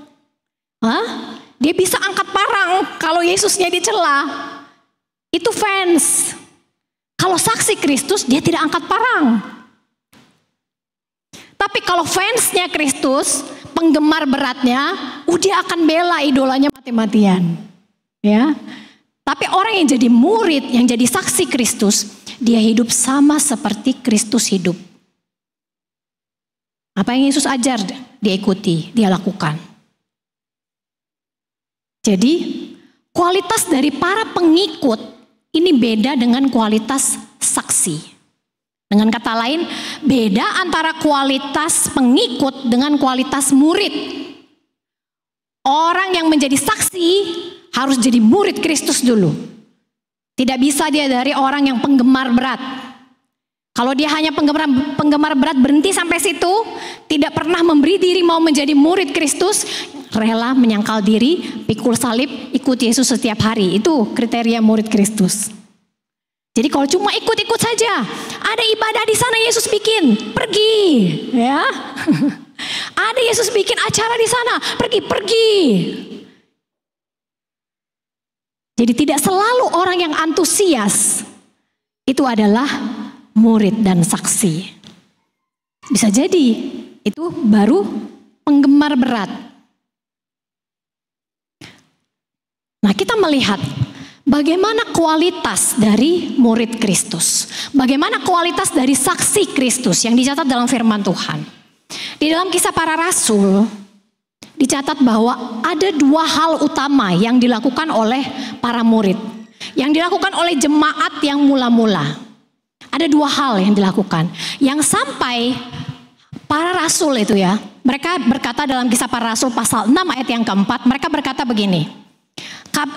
Dia bisa angkat parang kalau Yesusnya dicela. Itu fans. Kalau saksi Kristus, dia tidak angkat parang. Tapi kalau fansnya Kristus, penggemar beratnya, dia akan bela idolanya mati-matian. Ya. Tapi orang yang jadi murid, yang jadi saksi Kristus, dia hidup sama seperti Kristus hidup. Apa yang Yesus ajar, dia ikuti, dia lakukan. Jadi kualitas dari para pengikut ini beda dengan kualitas saksi. Dengan kata lain, beda antara kualitas pengikut dengan kualitas murid. Orang yang menjadi saksi harus jadi murid Kristus dulu. Tidak bisa dia dari orang yang penggemar berat. Kalau dia hanya penggemar berat berhenti sampai situ, tidak pernah memberi diri mau menjadi murid Kristus, rela menyangkal diri, pikul salib, ikut Yesus setiap hari. Itu kriteria murid Kristus. Jadi kalau cuma ikut-ikut saja, ada ibadah di sana Yesus bikin, pergi, ya. Ada Yesus bikin acara di sana, pergi. Jadi tidak selalu orang yang antusias itu adalah murid dan saksi. Bisa jadi itu baru penggemar berat. Nah, kita melihat bagaimana kualitas dari murid Kristus. Bagaimana kualitas dari saksi Kristus yang dicatat dalam firman Tuhan. Di dalam Kisah Para Rasul dicatat bahwa ada dua hal utama yang dilakukan oleh para murid. Yang dilakukan oleh jemaat yang mula-mula. Ada dua hal yang dilakukan. Yang sampai para rasul itu ya. Mereka berkata dalam Kisah Para Rasul pasal 6 ayat yang keempat. Mereka berkata begini.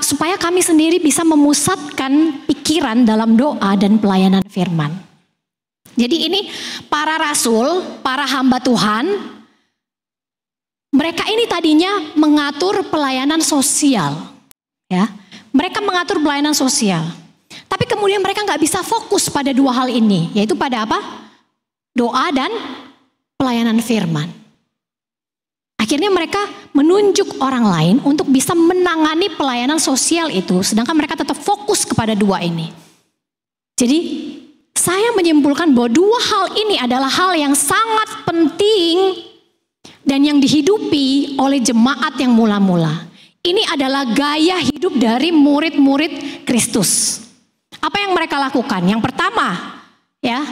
Supaya kami sendiri bisa memusatkan pikiran dalam doa dan pelayanan firman. Jadi ini para rasul, para hamba Tuhan, mereka ini tadinya mengatur pelayanan sosial, ya. Mereka mengatur pelayanan sosial, tapi kemudian mereka nggak bisa fokus pada dua hal ini, yaitu pada apa? Doa dan pelayanan firman. Akhirnya mereka menunjuk orang lain untuk bisa menangani pelayanan sosial itu, sedangkan mereka tetap fokus kepada dua ini. Jadi saya menyimpulkan bahwa dua hal ini adalah hal yang sangat penting dan yang dihidupi oleh jemaat yang mula-mula. Ini adalah gaya hidup dari murid-murid Kristus. Apa yang mereka lakukan? Yang pertama, ya,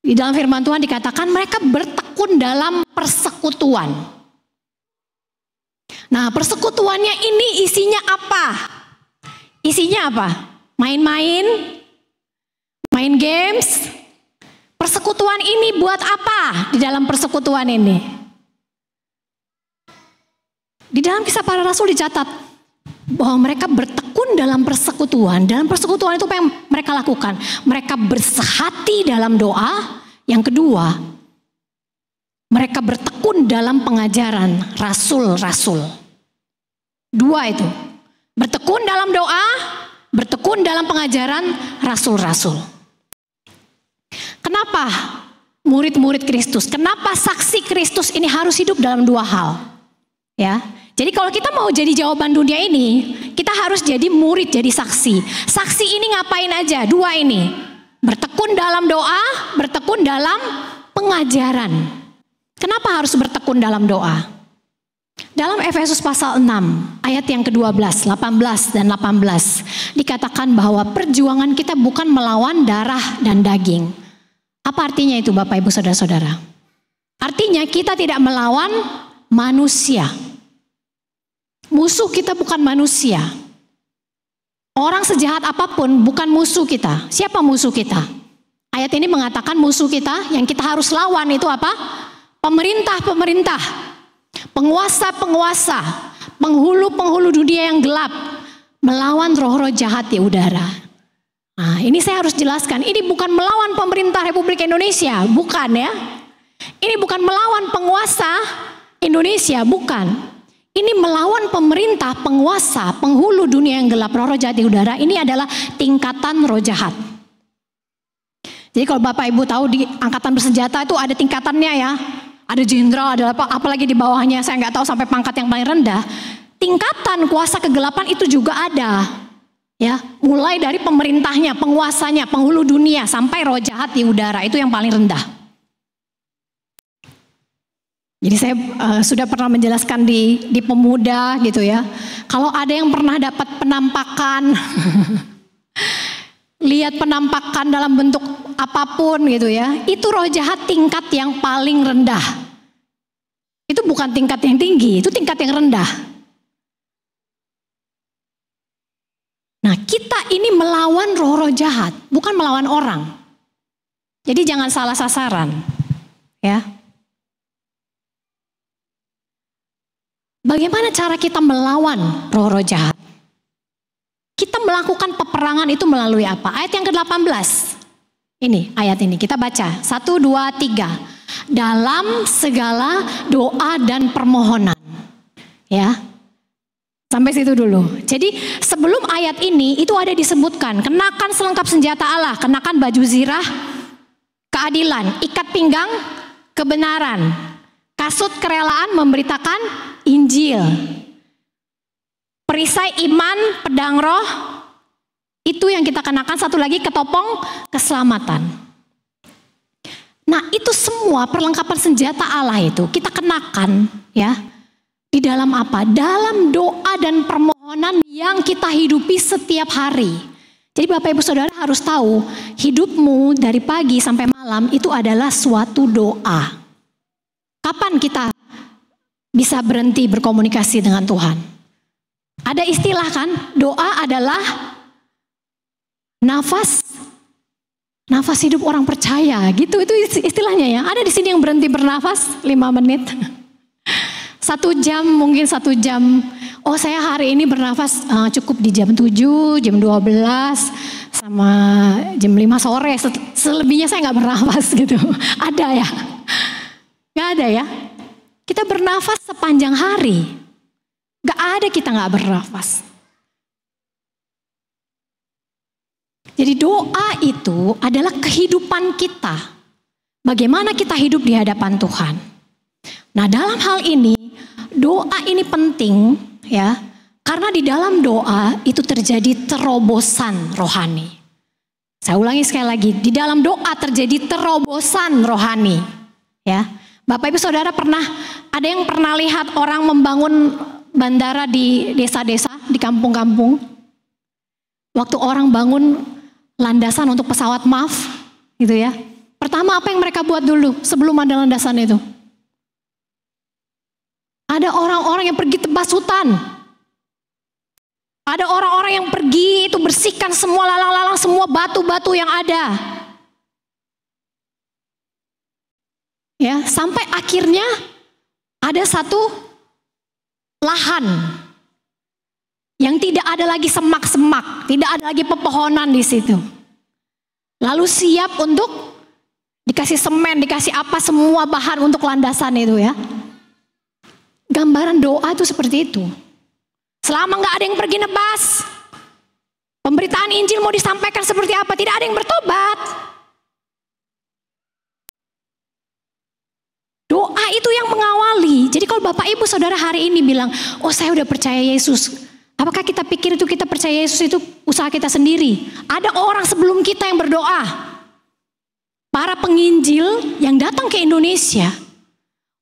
di dalam firman Tuhan dikatakan mereka bertekun dalam persekutuan. Nah, persekutuannya ini isinya apa? Isinya apa? Main-main? Main games? Persekutuan ini buat apa di dalam persekutuan ini? Di dalam Kisah Para Rasul dicatat bahwa mereka bertekun dalam persekutuan. Dalam persekutuan itu apa yang mereka lakukan? Mereka bersehati dalam doa. Yang kedua, mereka bertekun dalam pengajaran rasul-rasul. Dua itu. Bertekun dalam doa, bertekun dalam pengajaran rasul-rasul. Kenapa murid-murid Kristus? Kenapa saksi Kristus ini harus hidup dalam dua hal? Ya. Jadi kalau kita mau jadi jawaban dunia ini, kita harus jadi murid, jadi saksi. Saksi ini ngapain aja? Dua ini. Bertekun dalam doa, bertekun dalam pengajaran. Kenapa harus bertekun dalam doa? Dalam Efesus pasal 6, ayat yang ke-12, 18 dan 18, dikatakan bahwa perjuangan kita bukan melawan darah dan daging. Apa artinya itu Bapak Ibu Saudara-saudara? Artinya kita tidak melawan manusia. Musuh kita bukan manusia. Orang sejahat apapun bukan musuh kita. Siapa musuh kita? Ayat ini mengatakan musuh kita yang kita harus lawan itu apa? Pemerintah-pemerintah, penguasa-penguasa, penghulu-penghulu dunia yang gelap, melawan roh-roh jahat di udara. Nah, ini saya harus jelaskan, ini bukan melawan pemerintah Republik Indonesia, bukan ya. Ini bukan melawan penguasa Indonesia, bukan. Ini melawan pemerintah, penguasa, penghulu dunia yang gelap, roh-roh jahat di udara. Ini adalah tingkatan roh jahat. Jadi kalau Bapak Ibu tahu di angkatan bersenjata itu ada tingkatannya ya. Ada jenderal, ada apa, apalagi di bawahnya saya nggak tahu sampai pangkat yang paling rendah. tingkatan kuasa kegelapan itu juga ada. Ya, mulai dari pemerintahnya, penguasanya, penghulu dunia sampai roh jahat di udara, itu yang paling rendah. Jadi saya sudah pernah menjelaskan di pemuda gitu ya. Kalau ada yang pernah dapat penampakan, lihat penampakan dalam bentuk apapun gitu ya, itu roh jahat tingkat yang paling rendah. Itu bukan tingkat yang tinggi, itu tingkat yang rendah. Nah, kita ini melawan roh-roh jahat, bukan melawan orang. Jadi jangan salah sasaran, ya. Bagaimana cara kita melawan roh-roh jahat? Kita melakukan peperangan itu melalui apa? Ayat yang ke-18. Ini, ayat ini kita baca. 1, 2, 3. Dalam segala doa dan permohonan. Ya. Sampai situ dulu. Jadi sebelum ayat ini itu ada disebutkan, kenakan selengkap senjata Allah, kenakan baju zirah keadilan, ikat pinggang kebenaran, kasut kerelaan memberitakan Injil, perisai iman, pedang roh, itu yang kita kenakan. Satu lagi ketopong keselamatan. Nah, itu semua perlengkapan senjata Allah itu kita kenakan ya. Di dalam apa? Dalam doa dan permohonan yang kita hidupi setiap hari. Jadi Bapak Ibu Saudara harus tahu, hidupmu dari pagi sampai malam itu adalah suatu doa. Kapan kita bisa berhenti berkomunikasi dengan Tuhan? Ada istilah kan, doa adalah nafas hidup orang percaya gitu, itu istilahnya ya. Ada di sini yang berhenti bernafas 5 menit. 1 jam, mungkin 1 jam. Oh, saya hari ini bernafas cukup di jam 7, jam 12, sama jam 5 sore. Selebihnya saya nggak bernafas gitu. Ada ya? Nggak ada ya? Kita bernafas sepanjang hari. Nggak ada kita nggak bernafas. Jadi doa itu adalah kehidupan kita. Bagaimana kita hidup di hadapan Tuhan. Nah, dalam hal ini, doa ini penting ya, karena di dalam doa itu terjadi terobosan rohani. Saya ulangi sekali lagi, di dalam doa terjadi terobosan rohani. Ya, Bapak Ibu Saudara ada yang pernah lihat orang membangun bandara di desa-desa, di kampung-kampung? Waktu orang bangun landasan untuk pesawat MAF, gitu ya. Pertama apa yang mereka buat dulu sebelum ada landasan itu? Ada orang-orang yang pergi tebas hutan. Ada orang-orang yang pergi itu bersihkan semua lalang-lalang, semua batu-batu yang ada. Ya, sampai akhirnya ada satu lahan yang tidak ada lagi semak-semak, tidak ada lagi pepohonan di situ. Lalu siap untuk dikasih semen, dikasih apa, semua bahan untuk landasan itu ya. Gambaran doa itu seperti itu. Selama nggak ada yang pergi nebas, pemberitaan Injil mau disampaikan seperti apa, tidak ada yang bertobat. Doa itu yang mengawali. Jadi kalau Bapak Ibu Saudara hari ini bilang, oh saya udah percaya Yesus. Apakah kita pikir itu kita percaya Yesus itu usaha kita sendiri? Ada orang sebelum kita yang berdoa. Para penginjil yang datang ke Indonesia.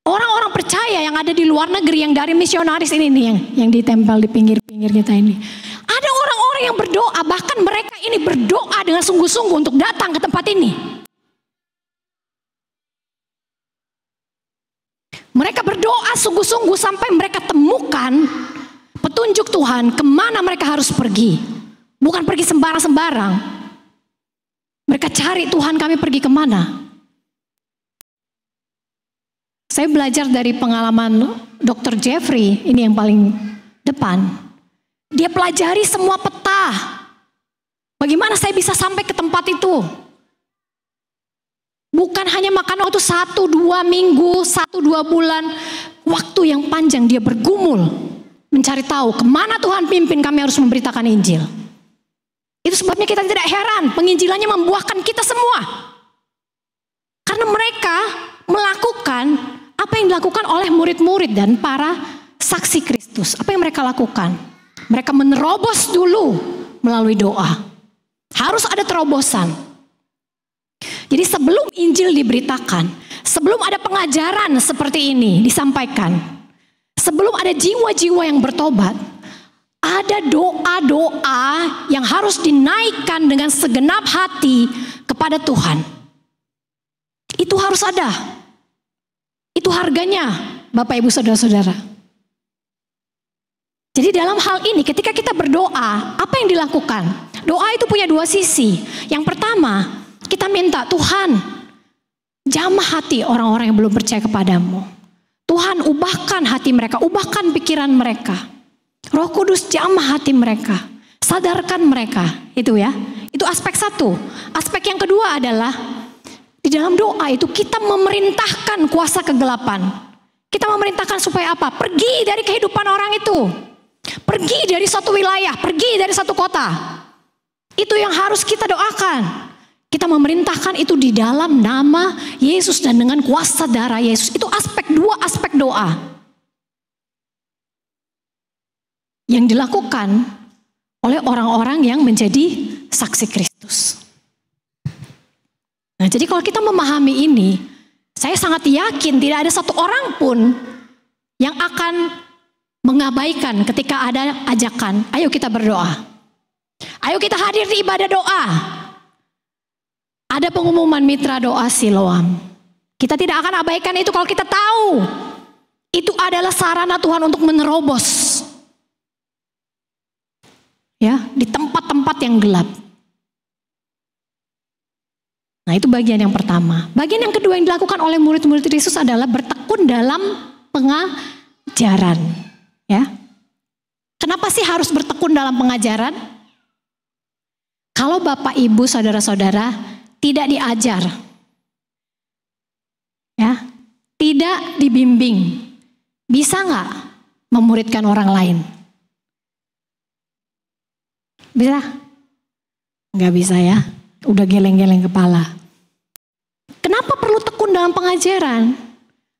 Orang-orang percaya yang ada di luar negeri, yang dari misionaris ini nih, yang ditempel di pinggir-pinggir kita ini. Ada orang-orang yang berdoa, bahkan mereka ini berdoa dengan sungguh-sungguh untuk datang ke tempat ini. Mereka berdoa sungguh-sungguh sampai mereka temukan petunjuk Tuhan kemana mereka harus pergi. Bukan pergi sembarang-sembarang. Mereka cari Tuhan, kami pergi kemana. Saya belajar dari pengalaman Dr. Jeffrey, ini yang paling depan. Dia pelajari semua peta. Bagaimana saya bisa sampai ke tempat itu? Bukan hanya makan waktu 1-2 minggu, 1-2 bulan. Waktu yang panjang dia bergumul. Mencari tahu kemana Tuhan pimpin kami harus memberitakan Injil. Itu sebabnya kita tidak heran penginjilannya membuahkan kita semua. Karena mereka melakukan apa yang dilakukan oleh murid-murid dan para saksi Kristus. Apa yang mereka lakukan? Mereka menerobos dulu melalui doa. Harus ada terobosan. Jadi sebelum Injil diberitakan, sebelum ada pengajaran seperti ini disampaikan, sebelum ada jiwa-jiwa yang bertobat, ada doa-doa yang harus dinaikkan dengan segenap hati kepada Tuhan. Itu harus ada. Itu harganya, Bapak Ibu Saudara-saudara. Jadi dalam hal ini ketika kita berdoa, apa yang dilakukan? Doa itu punya dua sisi. Yang pertama, kita minta, Tuhan, jamah hati orang-orang yang belum percaya kepadamu. Tuhan, ubahkan hati mereka, ubahkan pikiran mereka. Roh Kudus jamah hati mereka, sadarkan mereka. Itu ya, itu aspek satu. Aspek yang kedua adalah di dalam doa itu kita memerintahkan kuasa kegelapan. Kita memerintahkan supaya apa? Pergi dari kehidupan orang itu. Pergi dari satu wilayah, pergi dari satu kota. Itu yang harus kita doakan. Kita memerintahkan itu di dalam nama Yesus dan dengan kuasa darah Yesus. Itu dua aspek doa yang dilakukan oleh orang-orang yang menjadi saksi Kristus. Nah, jadi kalau kita memahami ini, saya sangat yakin tidak ada satu orang pun yang akan mengabaikan ketika ada ajakan, ayo kita berdoa. Ayo kita hadir di ibadah doa. Ada pengumuman mitra doa Siloam. Kita tidak akan abaikan itu kalau kita tahu itu adalah sarana Tuhan untuk menerobos. Ya, di tempat-tempat yang gelap. Nah, itu bagian yang pertama. Bagian yang kedua yang dilakukan oleh murid-murid Yesus adalah bertekun dalam pengajaran. Ya, kenapa sih harus bertekun dalam pengajaran? Kalau Bapak, Ibu, Saudara-saudara tidak diajar, ya, tidak dibimbing, bisa nggak memuridkan orang lain? Bisa? Nggak bisa ya, udah geleng-geleng kepala. Kenapa perlu tekun dalam pengajaran?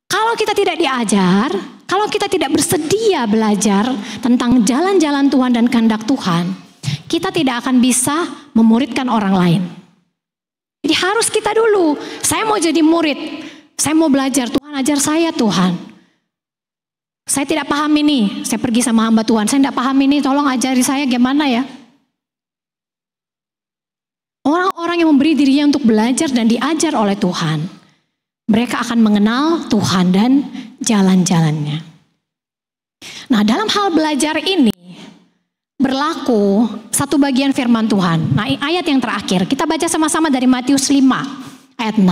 Kalau kita tidak diajar, kalau kita tidak bersedia belajar tentang jalan-jalan Tuhan dan kehendak Tuhan, kita tidak akan bisa memuridkan orang lain. Jadi harus kita dulu, saya mau jadi murid, saya mau belajar, Tuhan ajar saya Tuhan. Saya tidak paham ini, saya pergi sama hamba Tuhan, saya tidak paham ini, tolong ajari saya gimana ya. Orang-orang yang memberi dirinya untuk belajar dan diajar oleh Tuhan, mereka akan mengenal Tuhan dan jalan-jalannya. Nah, dalam hal belajar ini berlaku satu bagian firman Tuhan. Nah, ayat yang terakhir kita baca sama-sama dari Matius 5 ayat 6.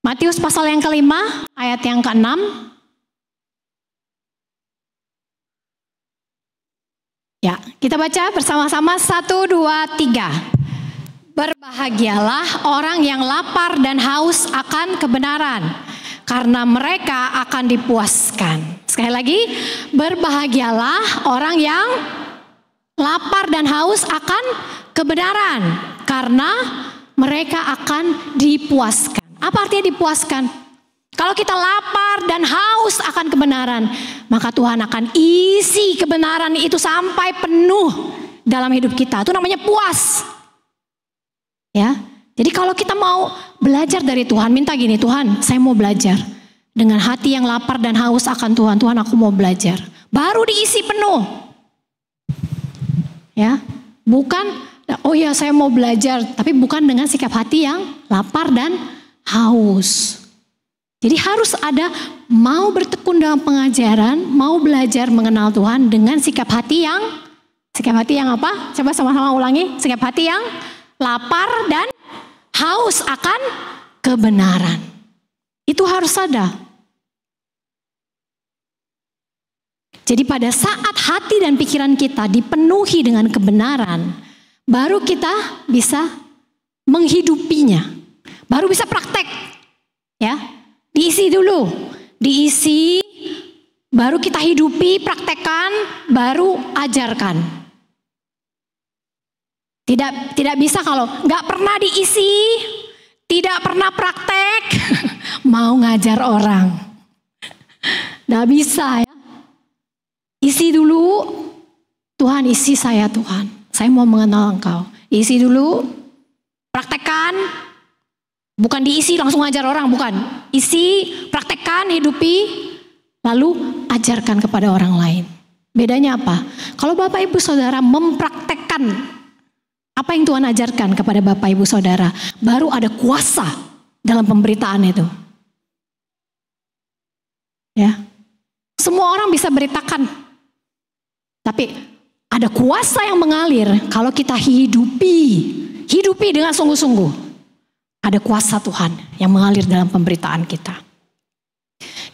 Matius pasal yang ke-5 ayat yang ke-6. Ya, kita baca bersama-sama 1, 2, 3. Berbahagialah orang yang lapar dan haus akan kebenaran, karena mereka akan dipuaskan. Sekali lagi, berbahagialah orang yang lapar dan haus akan kebenaran, karena mereka akan dipuaskan. Apa artinya dipuaskan? Kalau kita lapar dan haus akan kebenaran, maka Tuhan akan isi kebenaran itu sampai penuh dalam hidup kita. Itu namanya puas. Ya, jadi kalau kita mau belajar dari Tuhan, minta gini, Tuhan, saya mau belajar dengan hati yang lapar dan haus akan Tuhan. Tuhan, aku mau belajar. Baru diisi penuh. Ya, bukan, oh ya saya mau belajar, tapi bukan dengan sikap hati yang lapar dan haus. Jadi harus ada mau bertekun dalam pengajaran, mau belajar mengenal Tuhan dengan sikap hati yang apa? Coba sama-sama ulangi, sikap hati yang lapar dan haus akan kebenaran. Itu harus ada. Jadi pada saat hati dan pikiran kita dipenuhi dengan kebenaran, baru kita bisa menghidupinya. Baru bisa praktek. Ya, diisi dulu. Diisi, baru kita hidupi, praktekkan, baru ajarkan. Tidak bisa kalau nggak pernah diisi, tidak pernah praktek, mau ngajar orang. Nggak bisa ya. isi dulu, Tuhan isi saya Tuhan. Saya mau mengenal Engkau. Isi dulu, praktekkan. Bukan diisi langsung ajar orang, bukan. Isi, praktekkan, hidupi, lalu ajarkan kepada orang lain. Bedanya apa? Kalau Bapak Ibu Saudara mempraktekkan apa yang Tuhan ajarkan kepada Bapak Ibu Saudara, baru ada kuasa dalam pemberitaan itu. Ya. Semua orang bisa beritakan. Tapi ada kuasa yang mengalir kalau kita hidupi dengan sungguh-sungguh. Ada kuasa Tuhan yang mengalir dalam pemberitaan kita.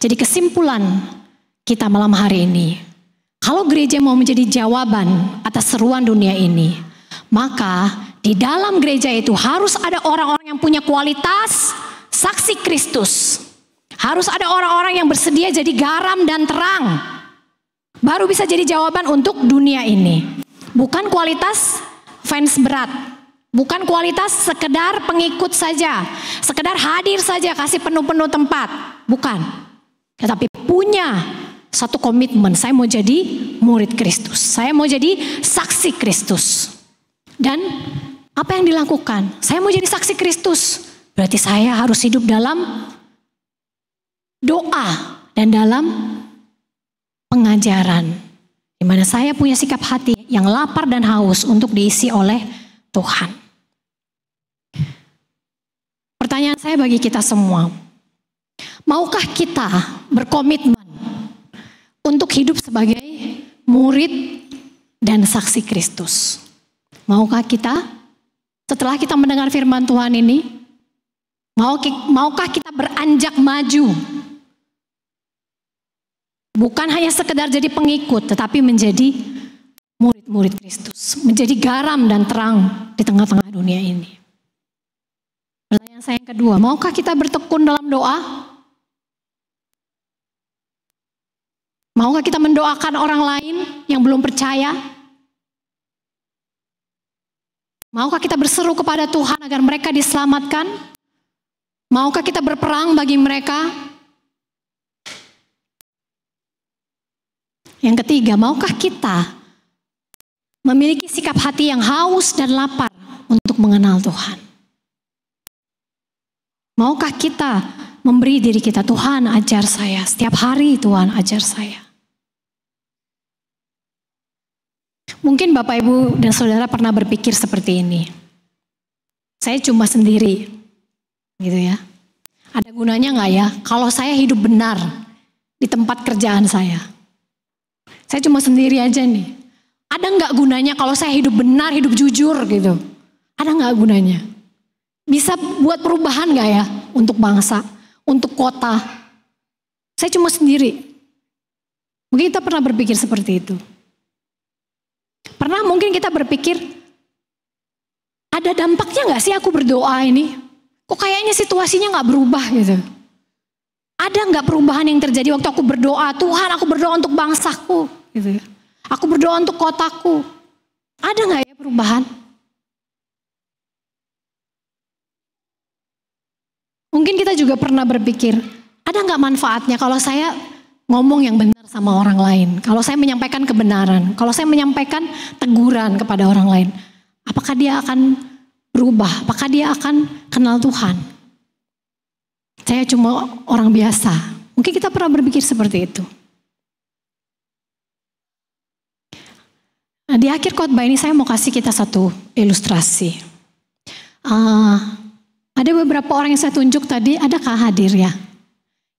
Jadi kesimpulan kita malam hari ini, kalau gereja mau menjadi jawaban atas seruan dunia ini, maka di dalam gereja itu harus ada orang-orang yang punya kualitas saksi Kristus. Harus ada orang-orang yang bersedia jadi garam dan terang. Baru bisa jadi jawaban untuk dunia ini. Bukan kualitas fans berat. Bukan kualitas sekedar pengikut saja, sekedar hadir saja, kasih penuh-penuh tempat. Bukan. Tetapi punya satu komitmen, saya mau jadi murid Kristus. Saya mau jadi saksi Kristus. Dan apa yang dilakukan? Saya mau jadi saksi Kristus. Berarti saya harus hidup dalam doa dan dalam pengajaran. Di mana saya punya sikap hati yang lapar dan haus untuk diisi oleh Tuhan. Pertanyaan saya bagi kita semua, maukah kita berkomitmen untuk hidup sebagai murid dan saksi Kristus? Maukah kita setelah kita mendengar firman Tuhan ini, maukah kita beranjak maju? Bukan hanya sekedar jadi pengikut, tetapi menjadi murid-murid Kristus, menjadi garam dan terang di tengah-tengah dunia ini. Pertanyaan saya yang kedua, maukah kita bertekun dalam doa? Maukah kita mendoakan orang lain yang belum percaya? Maukah kita berseru kepada Tuhan agar mereka diselamatkan? Maukah kita berperang bagi mereka? Yang ketiga, maukah kita memiliki sikap hati yang haus dan lapar untuk mengenal Tuhan? Maukah kita memberi diri kita, Tuhan ajar saya, setiap hari Tuhan ajar saya. Mungkin Bapak Ibu dan Saudara pernah berpikir seperti ini. Saya cuma sendiri, gitu ya. Ada gunanya nggak ya kalau saya hidup benar di tempat kerjaan saya? Saya cuma sendiri aja nih. Ada nggak gunanya kalau saya hidup benar, hidup jujur gitu? Ada nggak gunanya? Bisa buat perubahan gak ya untuk bangsa, untuk kota? Saya cuma sendiri. Mungkin kita pernah berpikir seperti itu. Pernah mungkin kita berpikir, ada dampaknya gak sih aku berdoa ini? Kok kayaknya situasinya gak berubah gitu? Ada gak perubahan yang terjadi waktu aku berdoa? Tuhan, aku berdoa untuk bangsaku gitu ya. Aku berdoa untuk kotaku. Ada gak ya perubahan? Mungkin kita juga pernah berpikir, ada nggak manfaatnya kalau saya ngomong yang benar sama orang lain? Kalau saya menyampaikan kebenaran, kalau saya menyampaikan teguran kepada orang lain, apakah dia akan berubah? Apakah dia akan kenal Tuhan? Saya cuma orang biasa. Mungkin kita pernah berpikir seperti itu. Nah, di akhir khotbah ini saya mau kasih kita satu ilustrasi. Ada beberapa orang yang saya tunjuk tadi, adakah hadir ya?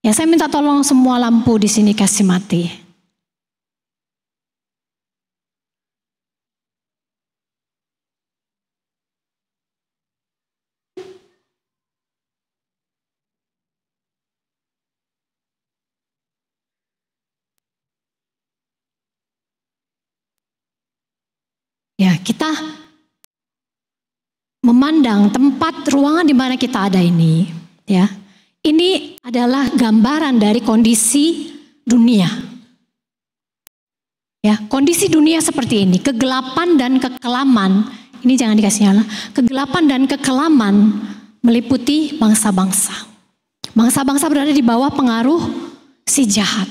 Ya, saya minta tolong semua lampu di sini kasih mati. Ya, kita memandang tempat ruangan di mana kita ada ini, ya. Ini adalah gambaran dari kondisi dunia. Ya, kondisi dunia seperti ini, kegelapan dan kekelaman. Ini jangan dikasih nyala. Kegelapan dan kekelaman meliputi bangsa-bangsa. Bangsa-bangsa berada di bawah pengaruh si jahat.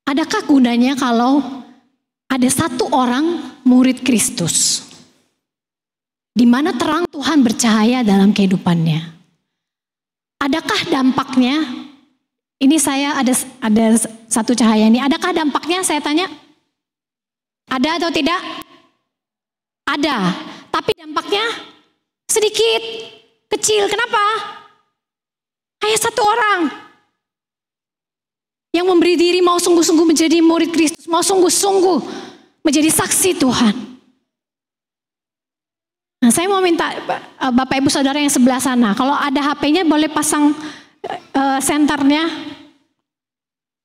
adakah gunanya kalau ada satu orang murid Kristus, di mana terang Tuhan bercahaya dalam kehidupannya? Adakah dampaknya? Ini saya ada satu cahaya ini. Adakah dampaknya? Saya tanya. Ada atau tidak? Ada. Tapi dampaknya sedikit, kecil. Kenapa? Hanya satu orang yang memberi diri mau sungguh-sungguh menjadi murid Kristus, mau sungguh-sungguh menjadi saksi Tuhan. Nah, saya mau minta Bapak Ibu Saudara yang sebelah sana, kalau ada HP-nya boleh pasang senternya,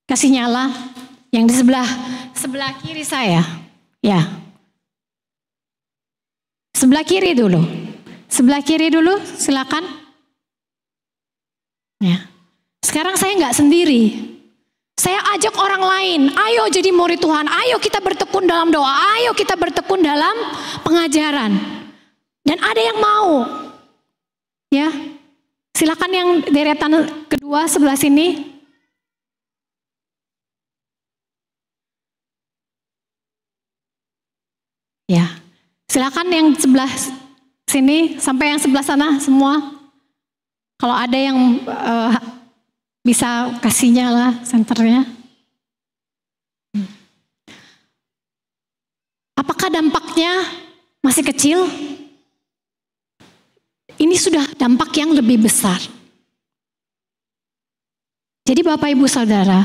kasih nyala, yang di sebelah kiri saya, ya. Sebelah kiri dulu, silakan. Ya. Sekarang saya nggak sendiri. Saya ajak orang lain, ayo jadi murid Tuhan, ayo kita bertekun dalam doa, ayo kita bertekun dalam pengajaran. Dan ada yang mau, ya. Silakan yang deretan kedua sebelah sini. Ya, silakan yang sebelah sini sampai yang sebelah sana semua. Kalau ada yang bisa kasihnya lah senternya. Apakah dampaknya masih kecil? Ini sudah dampak yang lebih besar. Jadi Bapak Ibu Saudara,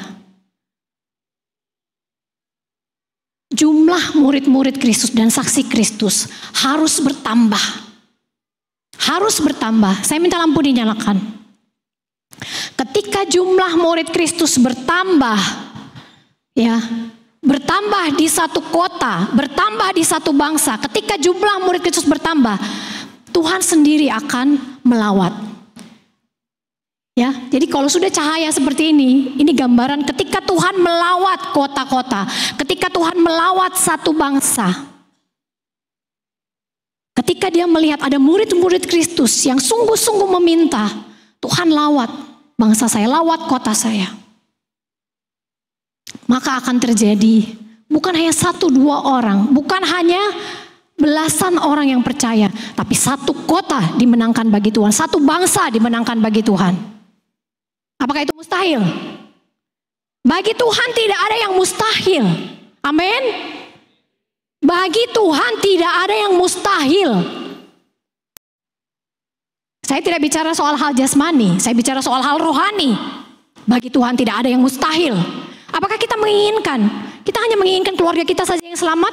jumlah murid-murid Kristus dan saksi Kristus harus bertambah. Harus bertambah. Saya minta lampu dinyalakan. Ketika jumlah murid Kristus bertambah, ya, bertambah di satu kota, bertambah di satu bangsa. Ketika jumlah murid Kristus bertambah, Tuhan sendiri akan melawat. Ya, jadi kalau sudah cahaya seperti ini gambaran ketika Tuhan melawat kota-kota, ketika Tuhan melawat satu bangsa. Ketika dia melihat ada murid-murid Kristus yang sungguh-sungguh meminta, Tuhan lawat bangsa saya, lawat kota saya. Maka akan terjadi bukan hanya 1-2 orang, bukan hanya belasan orang yang percaya, tapi satu kota dimenangkan bagi Tuhan, satu bangsa dimenangkan bagi Tuhan. Apakah itu mustahil? Bagi Tuhan tidak ada yang mustahil. Amin. Bagi Tuhan tidak ada yang mustahil. Saya tidak bicara soal hal jasmani, saya bicara soal hal rohani. Bagi Tuhan tidak ada yang mustahil. Apakah kita menginginkan? Kita hanya menginginkan keluarga kita saja yang selamat?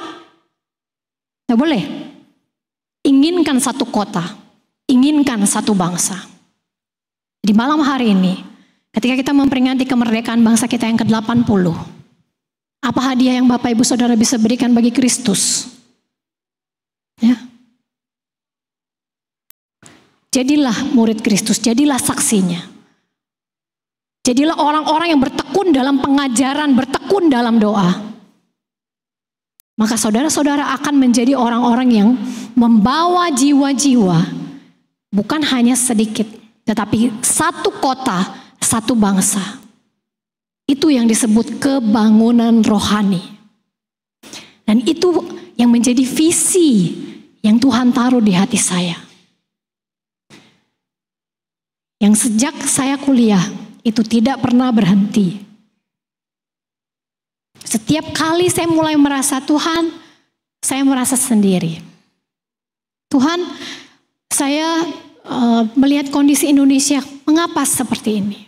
Tidak boleh. Inginkan satu kota, inginkan satu bangsa. Di malam hari ini, ketika kita memperingati kemerdekaan bangsa kita yang ke-80, apa hadiah yang Bapak Ibu Saudara bisa berikan bagi Kristus? Ya. Jadilah murid Kristus, jadilah saksinya. Jadilah orang-orang yang bertekun dalam pengajaran, bertekun dalam doa. Maka saudara-saudara akan menjadi orang-orang yang membawa jiwa-jiwa, bukan hanya sedikit, tetapi satu kota, satu bangsa. Itu yang disebut kebangunan rohani. Dan itu yang menjadi visi yang Tuhan taruh di hati saya. Yang sejak saya kuliah itu tidak pernah berhenti. Setiap kali saya mulai merasa Tuhan, saya merasa sendiri. Tuhan, saya melihat kondisi Indonesia, mengapa seperti ini?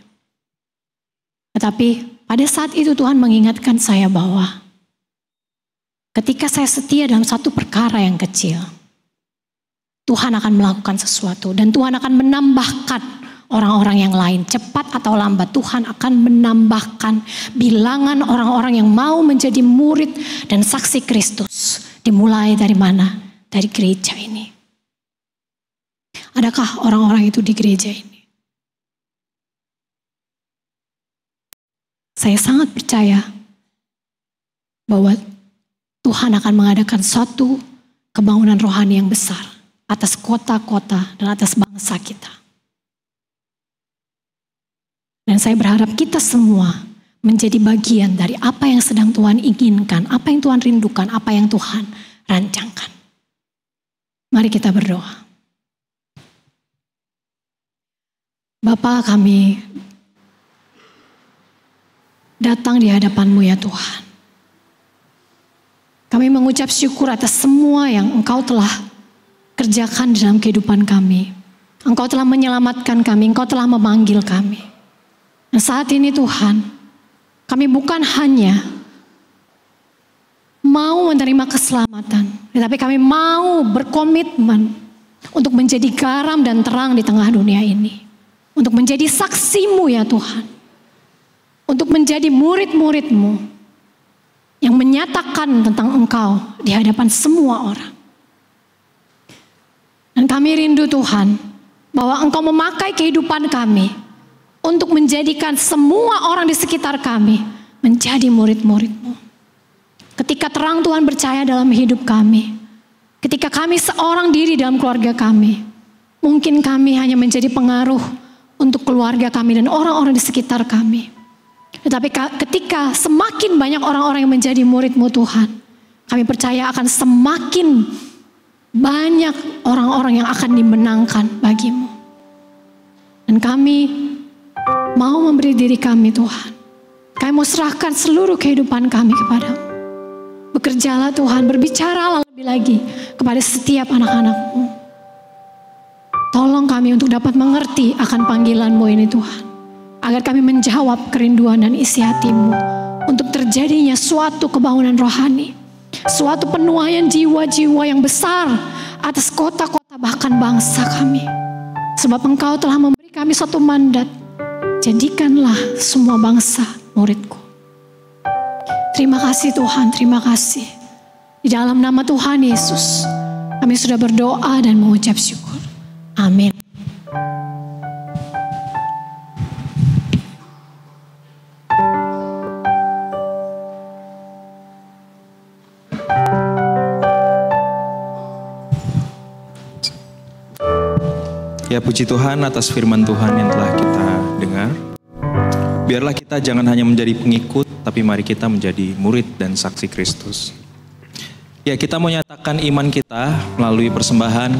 Tetapi pada saat itu Tuhan mengingatkan saya bahwa ketika saya setia dalam satu perkara yang kecil, Tuhan akan melakukan sesuatu dan Tuhan akan menambahkan orang-orang yang lain. Cepat atau lambat Tuhan akan menambahkan bilangan orang-orang yang mau menjadi murid dan saksi Kristus. Dimulai dari mana? Dari gereja ini. Adakah orang-orang itu di gereja ini? Saya sangat percaya bahwa Tuhan akan mengadakan suatu kebangunan rohani yang besar atas kota-kota dan atas bangsa kita. Dan saya berharap kita semua menjadi bagian dari apa yang sedang Tuhan inginkan, apa yang Tuhan rindukan, apa yang Tuhan rancangkan. Mari kita berdoa. Bapa, kami datang di hadapan-Mu ya Tuhan. Kami mengucap syukur atas semua yang Engkau telah kerjakan dalam kehidupan kami. Engkau telah menyelamatkan kami, Engkau telah memanggil kami. Dan saat ini Tuhan, kami bukan hanya mau menerima keselamatan, tetapi kami mau berkomitmen untuk menjadi garam dan terang di tengah dunia ini. Untuk menjadi saksi-Mu ya Tuhan. Untuk menjadi murid-murid-Mu yang menyatakan tentang Engkau di hadapan semua orang. Dan kami rindu Tuhan, bahwa Engkau memakai kehidupan kami untuk menjadikan semua orang di sekitar kami menjadi murid-murid-Mu. Ketika terang Tuhan percaya dalam hidup kami, ketika kami seorang diri dalam keluarga kami, mungkin kami hanya menjadi pengaruh untuk keluarga kami dan orang-orang di sekitar kami. Tetapi ketika semakin banyak orang-orang yang menjadi murid-Mu Tuhan, kami percaya akan semakin banyak orang-orang yang akan dimenangkan bagi-Mu. Dan kami mau memberi diri kami Tuhan. Kami mau serahkan seluruh kehidupan kami kepada-Mu. Bekerjalah Tuhan, berbicaralah lebih lagi kepada setiap anak-anak-Mu. Tolong kami untuk dapat mengerti akan panggilan-Mu ini Tuhan. Agar kami menjawab kerinduan dan isi hati-Mu. Untuk terjadinya suatu kebangunan rohani. Suatu penuaian jiwa-jiwa yang besar atas kota-kota bahkan bangsa kami. Sebab Engkau telah memberi kami suatu mandat. Jadikanlah semua bangsa murid-Ku. Terima kasih Tuhan, terima kasih. Di dalam nama Tuhan Yesus, kami sudah berdoa dan mengucap syukur. Amin. Ya, puji Tuhan atas firman Tuhan yang telah kita dengar. Biarlah kita jangan hanya menjadi pengikut, tapi mari kita menjadi murid dan saksi Kristus. Ya, kita mau nyatakan iman kita melalui persembahan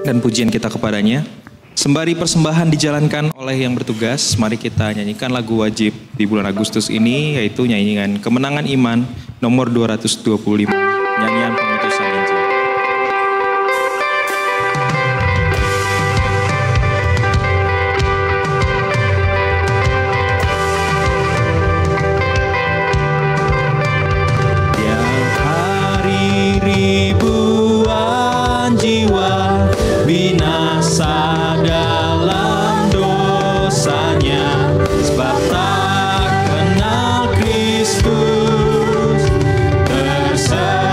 dan pujian kita kepadanya. Sembari persembahan dijalankan oleh yang bertugas, mari kita nyanyikan lagu wajib di bulan Agustus ini, yaitu nyanyian Kemenangan Iman nomor 225, nyanyian pengutusan Injil. Ribuan jiwa binasa dalam dosanya, sebab tak kenal Kristus, tersebar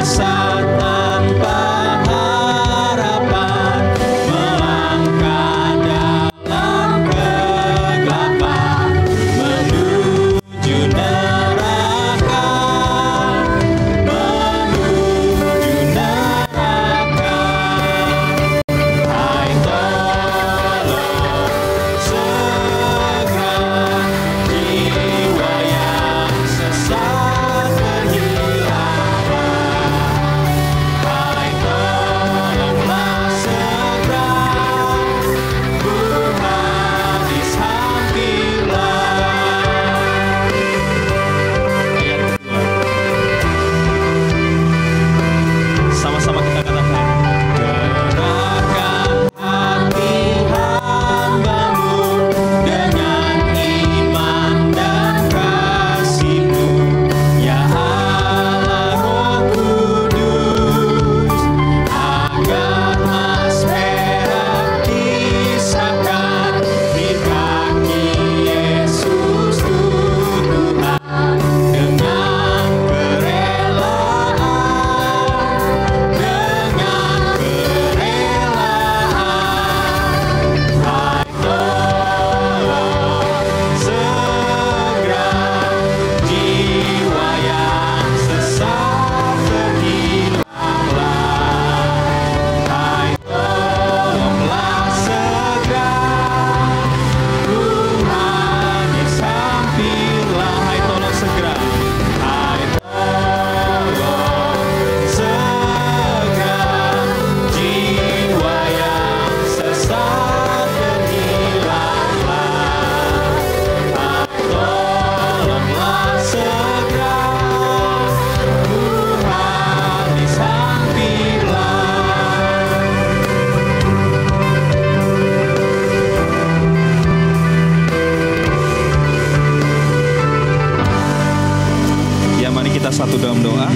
mari kita satu dalam doa.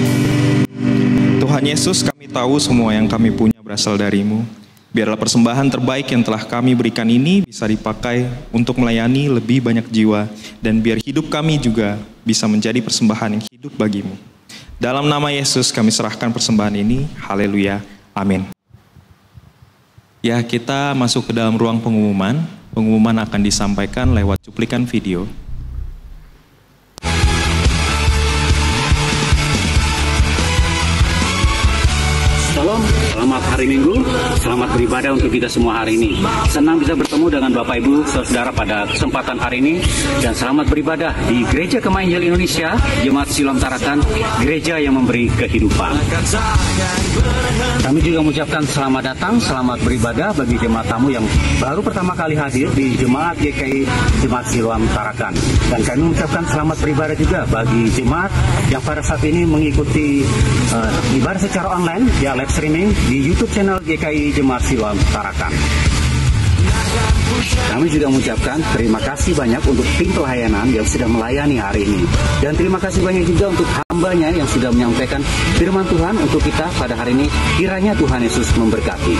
Tuhan Yesus, kami tahu semua yang kami punya berasal dari-Mu. Biarlah persembahan terbaik yang telah kami berikan ini bisa dipakai untuk melayani lebih banyak jiwa. Dan biar hidup kami juga bisa menjadi persembahan yang hidup bagi-Mu. Dalam nama Yesus kami serahkan persembahan ini. Haleluya. Amin. Ya, kita masuk ke dalam ruang pengumuman. Pengumuman akan disampaikan lewat cuplikan video. Shalom, selamat hari Minggu, selamat beribadah untuk kita semua hari ini. Senang bisa bertemu dengan Bapak Ibu, saudara pada kesempatan hari ini. Dan selamat beribadah di Gereja Kemah Injil Indonesia, Jemaat Siloam Tarakan, gereja yang memberi kehidupan. Kami juga mengucapkan selamat datang, selamat beribadah bagi jemaat tamu yang baru pertama kali hadir di Jemaat GKI Jemaat Siloam Tarakan. Dan kami mengucapkan selamat beribadah juga bagi jemaat yang pada saat ini mengikuti ibadah secara online, ya live streaming di YouTube channel GKI Jemaat Siloam Tarakan. Kami juga mengucapkan terima kasih banyak untuk tim pelayanan yang sudah melayani hari ini. Dan terima kasih banyak juga untuk hambanya yang sudah menyampaikan firman Tuhan untuk kita pada hari ini. Kiranya Tuhan Yesus memberkati.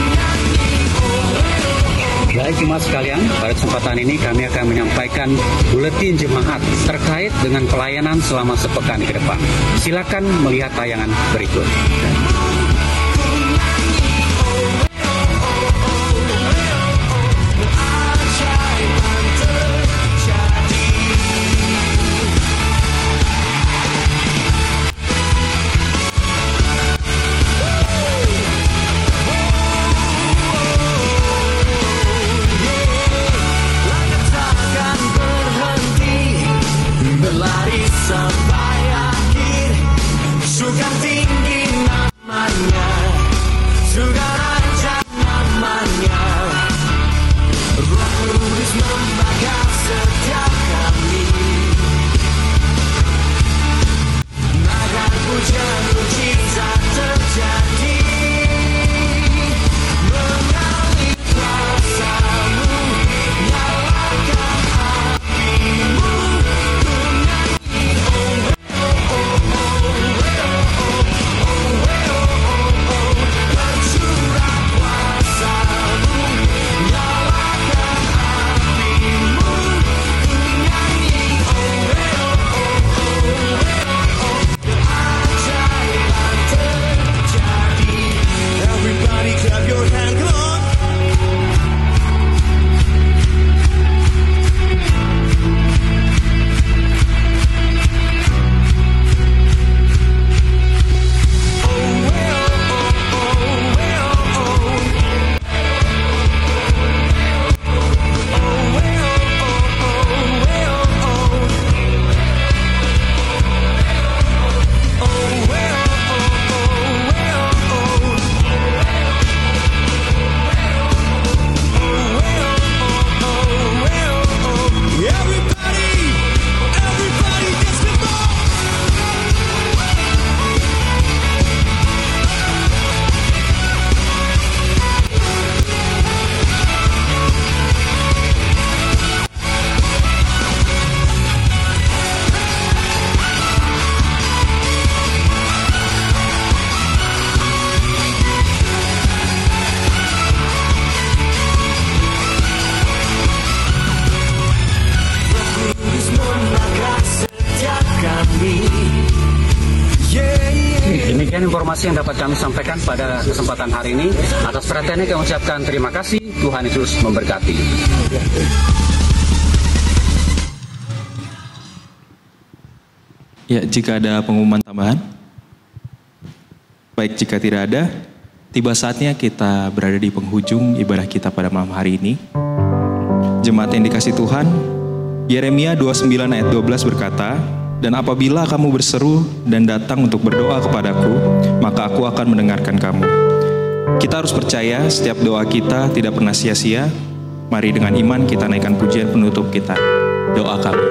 Baik jemaat sekalian, pada kesempatan ini kami akan menyampaikan buletin jemaat terkait dengan pelayanan selama sepekan ke depan. Silakan melihat tayangan berikut. Demikian informasi yang dapat kami sampaikan pada kesempatan hari ini. Atas perhatiannya kami ucapkan terima kasih. Tuhan Yesus memberkati. Ya, jika ada pengumuman tambahan? Baik, jika tidak ada, tiba saatnya kita berada di penghujung ibadah kita pada malam hari ini. Jemaat yang dikasih Tuhan, Yeremia 29 ayat 12 berkata, "Dan apabila kamu berseru dan datang untuk berdoa kepadaku, maka aku akan mendengarkan kamu." Kita harus percaya setiap doa kita tidak pernah sia-sia. Mari dengan iman kita naikkan pujian penutup kita. Doa kami.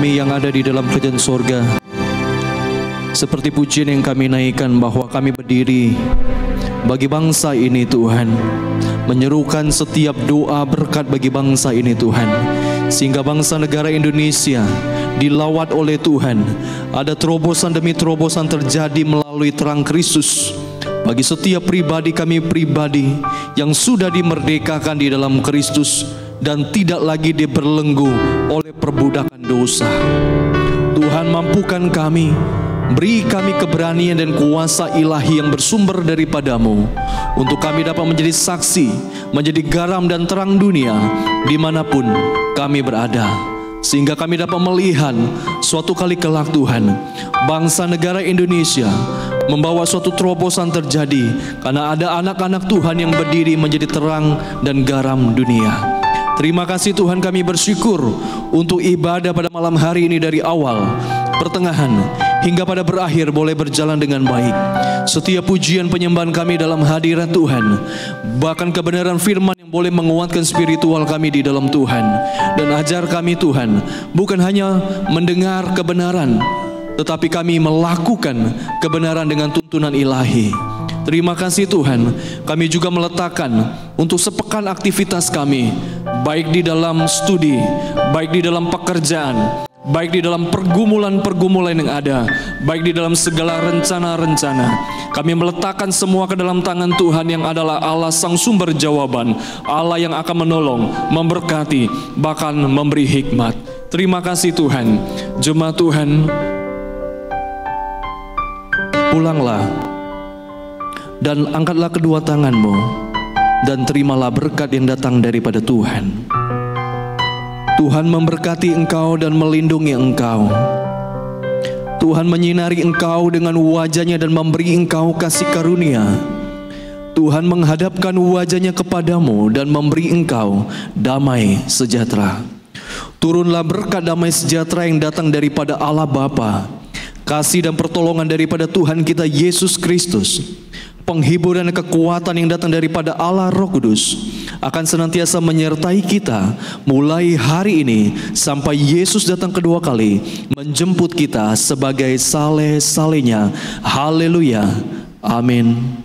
kami yang ada di dalam kerajaan sorga. Seperti pujian yang kami naikkan bahwa kami berdiri bagi bangsa ini Tuhan, menyerukan setiap doa berkat bagi bangsa ini Tuhan, sehingga bangsa negara Indonesia dilawat oleh Tuhan. Ada terobosan demi terobosan terjadi melalui terang Kristus bagi setiap pribadi kami pribadi yang sudah dimerdekakan di dalam Kristus dan tidak lagi diberbelenggu oleh perbudakan dosa. Tuhan, mampukan kami, beri kami keberanian dan kuasa ilahi yang bersumber daripadamu, untuk kami dapat menjadi saksi, menjadi garam dan terang dunia dimanapun kami berada, sehingga kami dapat melihat suatu kali kelak Tuhan, bangsa negara Indonesia membawa suatu terobosan terjadi, karena ada anak-anak Tuhan yang berdiri menjadi terang dan garam dunia. Terima kasih Tuhan, kami bersyukur untuk ibadah pada malam hari ini, dari awal, pertengahan, hingga pada berakhir boleh berjalan dengan baik. Setiap pujian penyembahan kami dalam hadirat Tuhan, bahkan kebenaran firman yang boleh menguatkan spiritual kami di dalam Tuhan. Dan ajar kami Tuhan, bukan hanya mendengar kebenaran, tetapi kami melakukan kebenaran dengan tuntunan ilahi. Terima kasih Tuhan, kami juga meletakkan untuk sepekan aktivitas kami, baik di dalam studi, baik di dalam pekerjaan, baik di dalam pergumulan-pergumulan yang ada, baik di dalam segala rencana-rencana. Kami meletakkan semua ke dalam tangan Tuhan yang adalah Allah sang sumber jawaban, Allah yang akan menolong, memberkati, bahkan memberi hikmat. Terima kasih Tuhan. Jemaat Tuhan, pulanglah dan angkatlah kedua tanganmu dan terimalah berkat yang datang daripada Tuhan. Tuhan memberkati engkau dan melindungi engkau. Tuhan menyinari engkau dengan wajah-Nya dan memberi engkau kasih karunia. Tuhan menghadapkan wajah-Nya kepadamu dan memberi engkau damai sejahtera. Turunlah berkat damai sejahtera yang datang daripada Allah Bapa, kasih dan pertolongan daripada Tuhan kita Yesus Kristus, penghiburan dan kekuatan yang datang daripada Allah Roh Kudus akan senantiasa menyertai kita mulai hari ini sampai Yesus datang kedua kali menjemput kita sebagai saleh-salehnya. Haleluya. Amin.